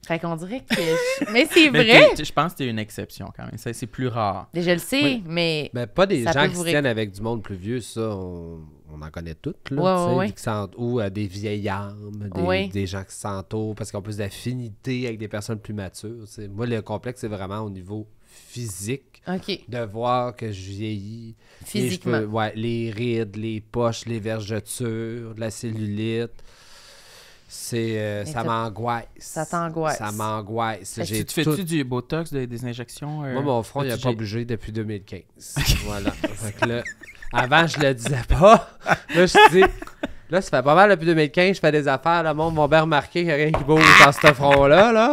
Fait qu'on dirait que... Mais c'est Mais vrai! je pense que t'es une exception quand même. Ça, c'est plus rare. Je le sais, Oui. mais... Ben, pas des Ça gens peut qui vous se tiennent avec du monde plus vieux, ça, on en connaît toutes, là. Ouais, tu sais, ouais, qui ou des vieilles âmes, Ouais. des gens qui s'entourent parce qu'ils ont plus d'affinité avec des personnes plus matures. Tu sais. Moi, le complexe, c'est vraiment au niveau physique, OK, de voir que je vieillis. physiquement. Les rides, les poches, les vergetures, de la cellulite. Ça t'as- m'angoisse. Ça t'angoisse. Ça m'angoisse. Tu J'ai te fais-tu tout- du Botox, des injections? Moi, mon front, il n'a as-tu- pas bougé depuis 2015. Voilà. Fait que là, avant, je le disais pas. Là, je dis... Là, ça fait pas mal depuis 2015, je fais des affaires. Le monde m'a bien remarqué qu'il n'y a rien qui bouge dans ce front-là. Là.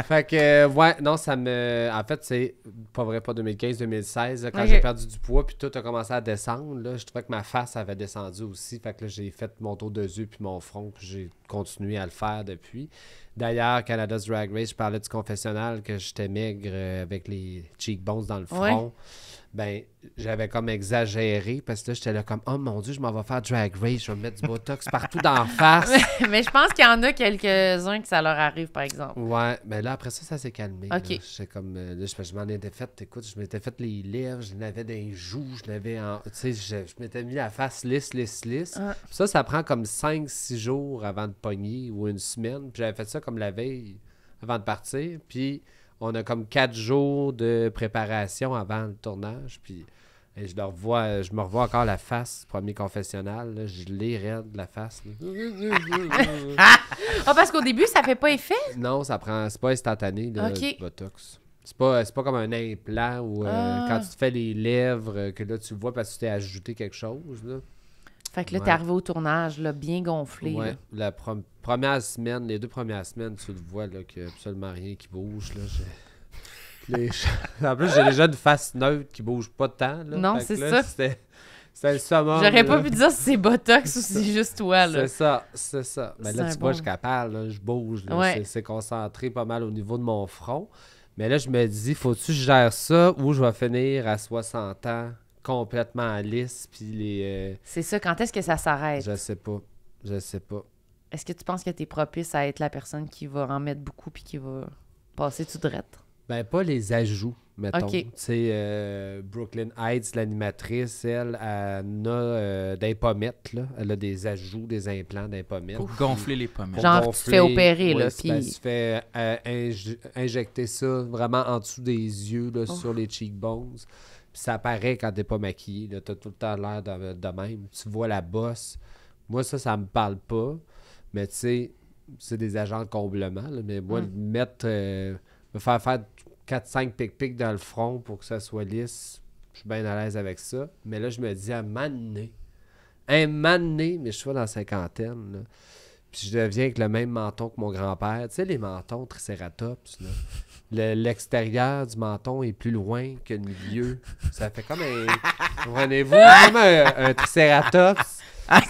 Fait que, ouais, non, ça me... En fait, c'est pas vrai, pas 2015-2016, là, quand j'ai perdu du poids, puis tout a commencé à descendre, là, je trouvais que ma face avait descendu aussi. Fait que là, j'ai fait mon tour de yeux puis mon front, puis j'ai continué à le faire depuis. D'ailleurs, Canada's Drag Race, je parlais du confessionnal que j'étais maigre avec les cheekbones dans le front. Ouais. Ben, j'avais comme exagéré parce que là, j'étais là comme, oh mon Dieu, je m'en vais faire Drag Race, je vais me mettre du Botox partout dans la face. Mais je pense qu'il y en a quelques-uns que ça leur arrive, par exemple. Ouais, mais là, après ça s'est calmé. OK. J'étais comme, là, je m'en étais fait, écoute, je m'étais fait les lèvres, je l'avais dans les joues, je l'avais en. Tu sais, je m'étais mis la face lisse. Ah. Ça prend comme 5-6 jours avant de pogner ou une semaine. Puis j'avais fait ça comme la veille avant de partir. Puis on a comme 4 jours de préparation avant le tournage. Puis et je me revois encore la face, premier confessionnal. Là, je l'ai raide, la face. Ah, parce qu'au début, ça fait pas effet? Non, c'est pas instantané, là, OK. du Botox. C'est pas comme un implant où quand tu te fais les lèvres, que là, tu le vois parce que tu t'es ajouté quelque chose. Là. Fait que là, Ouais. t'es arrivé au tournage, là, bien gonflé. Ouais, Là. la première semaine, les 2 premières semaines, tu le vois là, qu'il n'y a absolument rien qui bouge. Là, en plus, j'ai déjà une face neutre qui bouge pas tant. Là. Non, Fait c'est que là, ça. C'était le summum. J'aurais pas là. pu dire si c'est Botox ou si c'est juste toi, là. C'est ça. Mais C'est là, un tu vois, bon- je suis capable, là, je bouge. Là, Ouais. c'est concentré pas mal au niveau de mon front. Mais là, je me dis, faut-tu que je gère ça ou je vais finir à 60 ans complètement lisse, puis C'est ça, quand est-ce que ça s'arrête? je sais pas. Est-ce que tu penses que t'es propice à être la personne qui va en mettre beaucoup puis qui va passer tout drette? Ben, pas les ajouts, mettons. OK. Tu sais, Brooklyn Heights, l'animatrice, elle en a des pommettes, là. Elle a des ajouts, des implants, des pommettes. Pour gonfler les pommettes. Genre, tu te gonfler. fais opérer, là, Ben, puis- tu fais injecter ça vraiment en dessous des yeux, là, Oh. sur les cheekbones. Puis ça apparaît quand t'es pas maquillé, là. T'as tout le temps l'air de même. Tu vois la bosse. Moi, ça me parle pas. Mais tu sais, c'est des agents de comblement, là. Mais moi, mettre... me faire 4-5 pic-pics dans le front pour que ça soit lisse, je suis bien à l'aise avec ça. Mais là, je me dis, un moment donné, mais je suis dans la cinquantaine, là, puis je deviens avec le même menton que mon grand-père. Tu sais, les mentons Triceratops, là. L'extérieur du menton est plus loin que le milieu. Ça fait comme un... Comprenez-vous? Comme un Triceratops.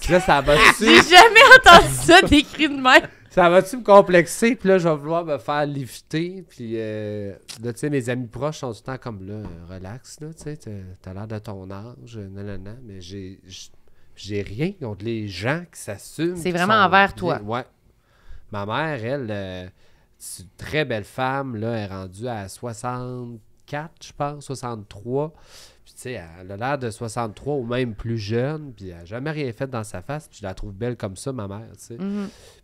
Puis là, ça va-tu... J'ai jamais entendu ça décrit de même. Ça va-tu me complexer? Puis là, je vais vouloir me faire lifter. Puis là, tu sais, mes amis proches sont tout le temps comme là, relax, là, tu sais, t'as l'air de ton âge, nanana. Mais j'ai rien contre les gens qui s'assument. C'est qui vraiment sont envers bien. toi. Ouais. Ma mère, elle, c'est une très belle femme, là, elle est rendue à 64, je pense, 63. Puis, tu sais, elle a l'air de 63 ou même plus jeune, puis elle n'a jamais rien fait dans sa face, puis je la trouve belle comme ça, ma mère, tu sais.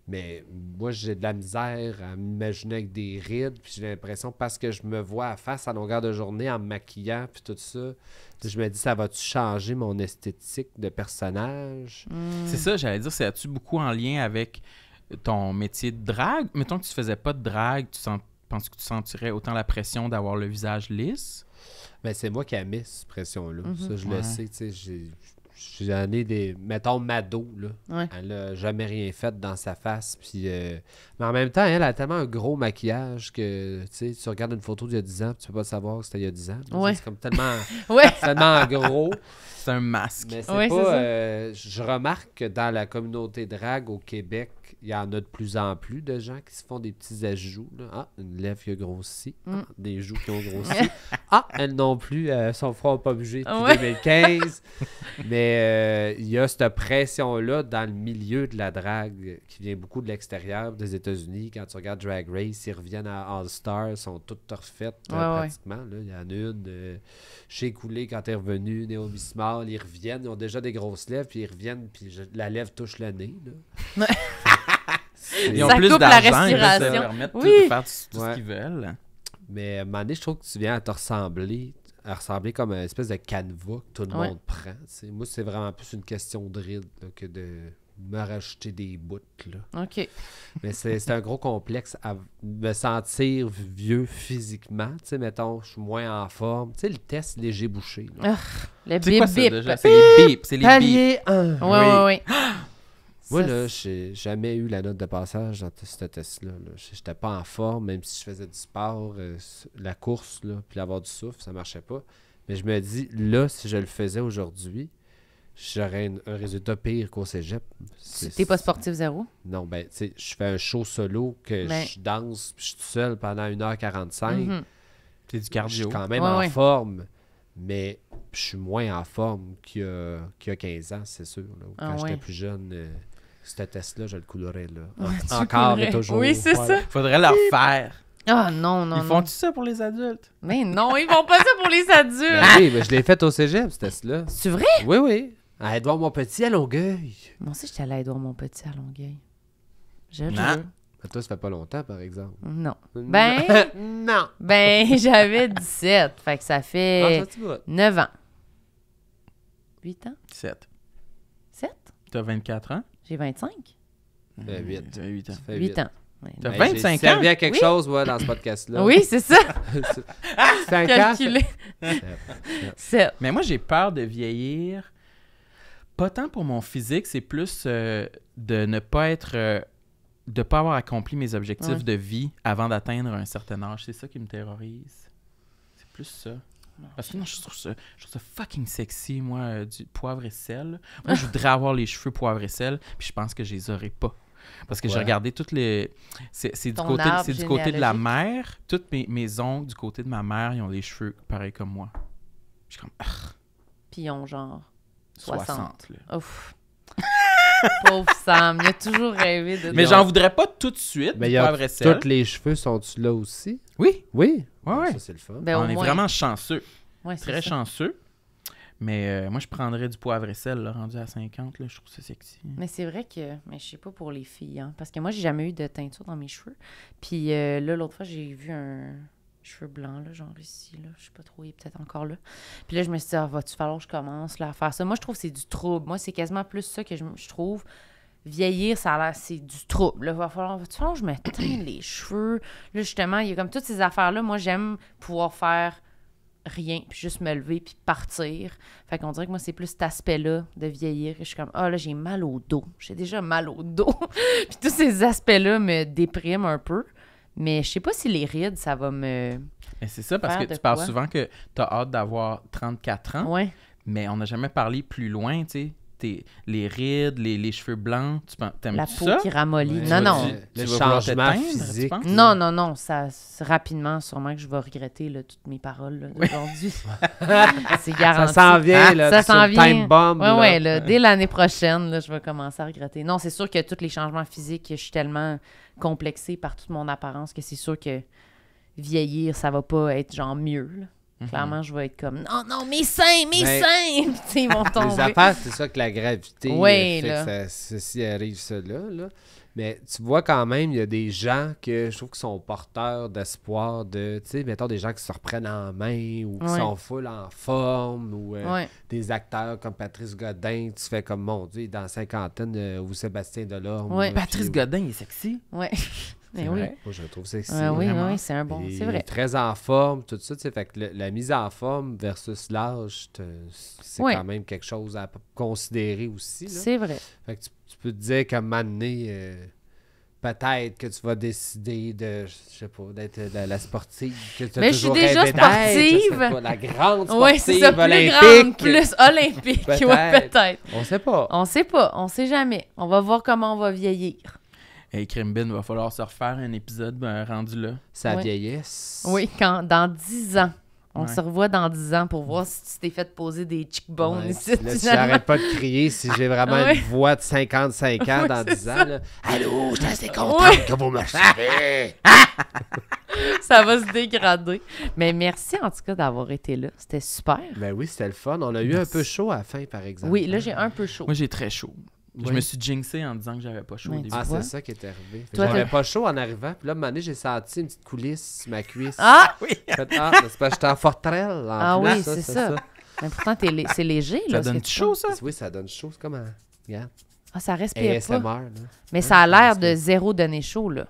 Mais moi, j'ai de la misère à m'imaginer avec des rides, puis j'ai l'impression, parce que je me vois à face à longueur de journée en me maquillant, puis tout ça, je me dis, ça va-tu changer mon esthétique de personnage? C'est ça, j'allais dire, c'est as-tu beaucoup en lien avec ton métier de drague? Mettons que tu faisais pas de drague, penses que tu sentirais autant la pression d'avoir le visage lisse? Ben, c'est moi qui ai mis cette pression-là. Ça, je Ouais. le sais, tu sais, j'en ai des... Mettons, Mado, là. Ouais. Elle a jamais rien fait dans sa face, puis... Mais en même temps, elle a tellement un gros maquillage que, tu sais, tu regardes une photo d'il y a 10 ans, puis tu peux pas savoir que c'était il y a 10 ans. Ouais. C'est comme tellement, Ouais. tellement gros. C'est un masque. Mais c'est Ouais, c'est pas... ça. je remarque que dans la communauté drague au Québec, il y en a de plus en plus de gens qui se font des petits ajouts. Là. Ah, une lèvre qui a grossi. Ah, des joues qui ont grossi. Ah, elles non plus, son front n'a pas bougé depuis Ouais. 2015. Mais il y a cette pression-là dans le milieu de la drague qui vient beaucoup de l'extérieur des États-Unis. Quand tu regardes Drag Race, ils reviennent à All-Star, ils sont toutes refaites Ouais, pratiquement. Là. Il y en a une chez Coulé quand elle est revenue, Naomi Small, ils reviennent, ils ont déjà des grosses lèvres, puis ils reviennent, puis la lèvre touche le nez. Là. Ils ont Ça plus coupe la d'argent, ils peuvent se respiration. permettre Oui. de faire tout Ouais. ce qu'ils veulent. Mais à un moment donné, je trouve que tu viens à ressembler comme une espèce de canevas que tout le Ouais. monde prend. T'sais. Moi, c'est vraiment plus une question de ride là, que me rajouter des bouts, là. OK. Mais c'est un gros complexe à me sentir vieux physiquement. Tu sais, mettons, je suis moins en forme. Tu sais, le test léger bouché, là. Le C'est quoi ça, bip-bip. déjà? C'est les bips. C'est les bips. Palier 1. Oui. Moi, Ça, là, j'ai jamais eu la note de passage dans ce test-là. J'étais pas en forme, même si je faisais du sport, la course, là, puis avoir du souffle, ça marchait pas. Mais je me dis, là, si je le faisais aujourd'hui, j'aurais un résultat pire qu'au cégep. T'es pas sportif zéro? Non, ben, tu sais, je fais un show solo que Ben. je danse, puis je suis tout seul pendant 1h45. Mhm. C'est du Je suis cardio. quand même Ouais, en ouais. forme, mais je suis moins en forme qu'il y a 15 ans, c'est sûr. Là. Quand Ah, j'étais ouais. plus jeune, ce test-là, je le coulerais. Là. Ouais, tu Encore et coulerais. toujours. Oui, c'est Ouais. ça. Faudrait leur faire. Ah non, non, Ils non. font-tu ça pour les adultes? Mais non, ils font pas ça pour les adultes. Ben oui, ben, je l'ai fait au cégep, ce test-là. C'est vrai? Oui, oui. À Edouard Montpetit, à Longueuil. Moi aussi, j'étais allée à Édouard Montpetit à Longueuil. Je le Non. jure. Ben, toi, ça fait pas longtemps, par exemple. Non. Ben, non. j'avais 17. Fait que ça Ah, fait ça, tu vois. 9 ans. 8 ans? 7. 7? T'as 24 ans? J'ai 25? Ben, 8. T'as 8 ans. Ça fait 8 ans. Ouais. T'as Ben, 25 j'ai servi ans? à quelque Oui. chose, moi, dans ce podcast-là. Oui, c'est ça. 5 ans. Calculé. 7. Mais moi, j'ai peur de vieillir. Pas tant pour mon physique, c'est plus de ne pas être... de pas avoir accompli mes objectifs Ouais. de vie avant d'atteindre un certain âge. C'est ça qui me terrorise. C'est plus ça. Parce que non, je trouve ça fucking sexy, moi, du poivre et sel. Moi, je voudrais avoir les cheveux poivre et sel, puis je pense que je les aurais pas. Parce que j'ai Ouais. regardé toutes les... C'est du Ton côté, arbre c'est du côté de la généalogique. mère. Toutes mes oncles du côté de ma mère, ils ont les cheveux pareils comme moi. Je suis comme... Puis ils ont genre 60. 60, là. Ouf. Pauvre Sam, il a toujours rêvé de... Mais j'en voudrais pas tout de suite, Mais du il y a poivre et sel. tous les cheveux sont-tu là aussi? Oui, Oui. ouais. Ça, c'est le fun. Ben, On au est moins. vraiment chanceux. Ouais, c'est Très ça. chanceux. Mais moi, je prendrais du poivre et sel, là, rendu à 50. Là, je trouve ça sexy. Mais c'est vrai que... Mais je sais pas pour les filles, hein. Parce que moi, j'ai jamais eu de teinture dans mes cheveux. Puis là, l'autre fois, j'ai vu un cheveu blanc, là, genre ici, là. Je sais pas trop, il est peut-être encore là. Puis là, je me suis dit, ah, va-tu falloir que je commence là, à faire ça? Moi, je trouve que c'est du trouble. Moi, c'est quasiment plus ça que je trouve. Vieillir, ça a l'air, c'est du trouble. Là, va-tu falloir que je me teigne les cheveux? Là, justement, il y a comme toutes ces affaires-là. Moi, j'aime pouvoir faire rien, puis juste me lever, puis partir. Fait qu'on dirait que moi, c'est plus cet aspect-là de vieillir. Je suis comme, ah là, j'ai mal au dos. J'ai déjà mal au dos. Puis tous ces aspects-là me dépriment un peu. Mais je sais pas si les rides, ça va me... Mais c'est ça, parce Faire que de tu parles quoi? souvent que tu as hâte d'avoir 34 ans, Ouais. mais on n'a jamais parlé plus loin, tu sais. Les rides, les cheveux blancs, t'aimes La tu peau ça? qui ramollit. Ouais. Non, non. Tu Le vas vouloir te changement teindre, tu physique. penses? Non, non, non. Ça, rapidement, sûrement que je vais regretter là, toutes mes paroles là, d'aujourd'hui. C'est Ça garanti. s'en vient, là. Ça sur s'en le vient. time bomb, Ouais, là. ouais, là, dès l'année prochaine, là, je vais commencer à regretter. Non, c'est sûr que tous les changements physiques, je suis tellement complexée par toute mon apparence que c'est sûr que vieillir, ça va pas être genre mieux. Là. Clairement, je vais être comme non, non, mes seins! Puis, tu sais, ils vont Les tomber. affaires, c'est ça que la gravité Ouais, fait là. que ceci arrive ça là. Mais tu vois quand même, il y a des gens que je trouve qui sont porteurs d'espoir de, tu sais, mettons des gens qui se reprennent en main ou qui Ouais. sont full en forme ou Ouais. des acteurs comme Patrice Godin, tu fais comme, mon Dieu, dans la cinquantaine, ou Sébastien Delorme. Ouais. là, Patrice puis- Godin, il est sexy. Ouais. Mais C'est oui. vrai. Moi, je le trouve sexy. Oui, vraiment. oui, c'est un bon. Il C'est est vrai. très en forme, tout ça, tu sais, fait que la mise en forme versus l'âge, c'est Ouais. quand même quelque chose à considérer aussi, là. C'est vrai. Fait que tu peux te dire qu'à un moment donné, peut-être que tu vas décider de, je sais pas, d'être la sportive que tu as Mais je suis toujours déjà rêvé d'être, je sais sportive. pas, la grande sportive Oui, c'est ça, plus olympique. grande, plus olympique. Peut-être. Ouais, peut-être. On sait pas. On sait pas, on sait jamais. On va voir comment on va vieillir. Hey, Crimbin, va falloir se refaire un épisode rendu là. Sa Ouais. vieillesse. Oui, dans 10 ans. On Ouais. se revoit dans 10 ans pour voir si tu t'es fait poser des cheekbones Ouais. ici. Là, si finalement. j'arrête pas de crier, si j'ai vraiment Ouais. une voix de 55 ans Ouais, dans c'est 10 ans, là. Allô, je suis assez contente Ouais. que vous me suivez. Ça va se dégrader. Mais merci en tout cas d'avoir été là. C'était super. Ben oui, c'était le fun. On a eu un peu chaud à la fin, par exemple. Oui, là, j'ai un peu chaud. Moi, j'ai très chaud. Je Oui. me suis jinxé en disant que j'avais pas chaud au Ouais, début. Ah, vois? c'est ça qui est arrivé. Toi, J'avais t'as- pas chaud en arrivant. Puis là, à un moment donné, j'ai senti une petite coulisse sur ma cuisse. Ah! Oui! J'ai fait, ah, c'est parce que j'étais en forterelle. En Ah plus, oui, c'est ça. Mais pourtant, c'est léger, là. Ça ce donne que tu chaud, ça? Oui, ça donne chaud. C'est comme un... Regarde. Ah, ça respire ASMR, pas. là. Mais ça a l'air respire. de zéro donné chaud, là.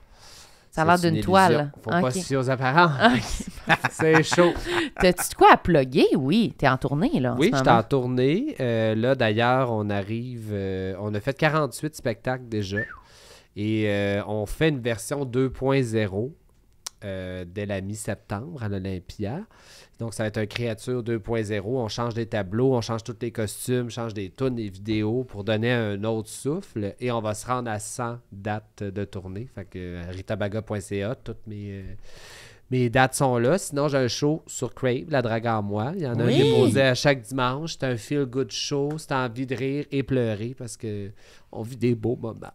Ça a l'air C'est une d'une toile. illusion. Faut pas Ok. se fier aux apparences. C'est chaud. T'as-tu de quoi à plugger? Oui, t'es en tournée, là, en Oui, ce j'étais en moment. tournée. Là, d'ailleurs, on arrive... on a fait 48 spectacles déjà. Et on fait une version 2.0 dès la mi-septembre à l'Olympia. Donc, ça va être un créature 2.0. On change les tableaux, on change tous les costumes, change des tunes, des vidéos pour donner un autre souffle. Et on va se rendre à 100 dates de tournée. Fait que ritabaga.ca, toutes mes dates sont là. Sinon, j'ai un show sur Crave, La Drague en moi. Il y en a un Oui. déposé à chaque dimanche. C'est un feel-good show. C'est envie de rire et pleurer parce que on vit des beaux moments.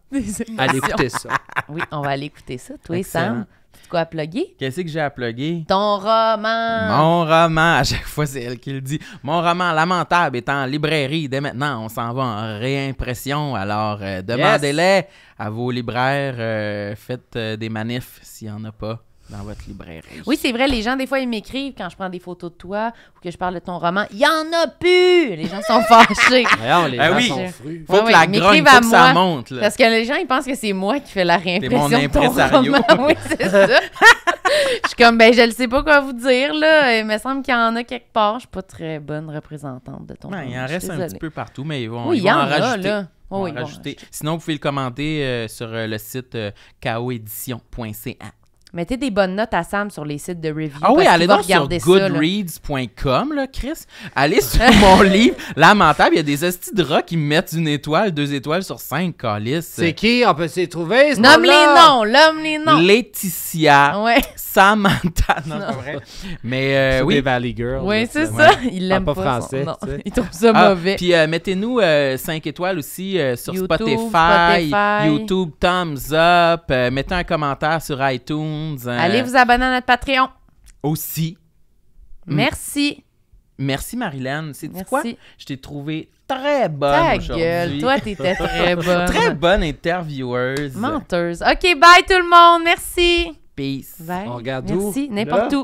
Allez écouter ça. Oui, on va aller écouter ça. Toi, Excellent. Sam, t'as de quoi à plugger? Qu'est-ce que j'ai à plugger? Ton roman! Mon roman, à chaque fois, c'est elle qui le dit. Mon roman Lamentable est en librairie dès maintenant. On s'en va en réimpression. Alors, demandez-les à vos libraires. Faites des manifs s'il n'y en a pas dans votre librairie. Oui, c'est vrai, les gens, des fois, ils m'écrivent quand je prends des photos de toi ou que je parle de ton roman. Il y en a plus! Les gens sont fâchés. Voyons, les gens oui. sont frus. Faut Ouais, que ouais, la ils grogne, m'écrivent faut à que ça moi, monte. Là. Parce que les gens, ils pensent que c'est moi qui fais la réimpression mon de ton impresario. roman. Oui, c'est ça. Je suis comme, ben, je ne sais pas quoi vous dire, là. Il me semble qu'il y en a quelque part. Je suis pas très bonne représentante de ton Ouais, roman. il en Je suis reste un désolée. petit peu partout, mais ils vont, Oui, ils il y vont en en a, rajouter. là. Ils vont Oh, en oui, ils vont rajouter. rajouter. Sinon, vous pouvez le commander sur le site koedition.ca. Mettez des bonnes notes à Sam sur les sites de review. Ah oui, parce qu'il allez va donc sur regarder ça, là. goodreads.com, là, Chris. Allez sur mon livre Lamentable. Il y a des hosties de rats qui me mettent 1 étoile, 2 étoiles sur 5, calice. C'est qui? On peut s'y trouver, ce Nomme les monde-là? noms, nomme les noms. Laetitia, Ouais, Samantha. Non, c'est pas vrai. Mais C'est oui. des Valley Girls. ouais, là, c'est ça. ça. Il l'aime pas pas. français, Non, tu sais. il trouve ça Ah, mauvais. puis mettez-nous 5 étoiles aussi sur YouTube, Spotify, Spotify. YouTube, Thumbs Up. Mettez un commentaire sur iTunes. Allez vous abonner à notre Patreon. Aussi. Merci. Merci, Marilyn. C'est Merci. quoi? Je t'ai trouvé très bonne Ta aujourd'hui. gueule. Toi, t'étais très bonne. Très bonne intervieweuse. Menteuse. OK, bye tout le monde. Merci. Peace. Bye. On regarde où? Merci. N'importe Là? où.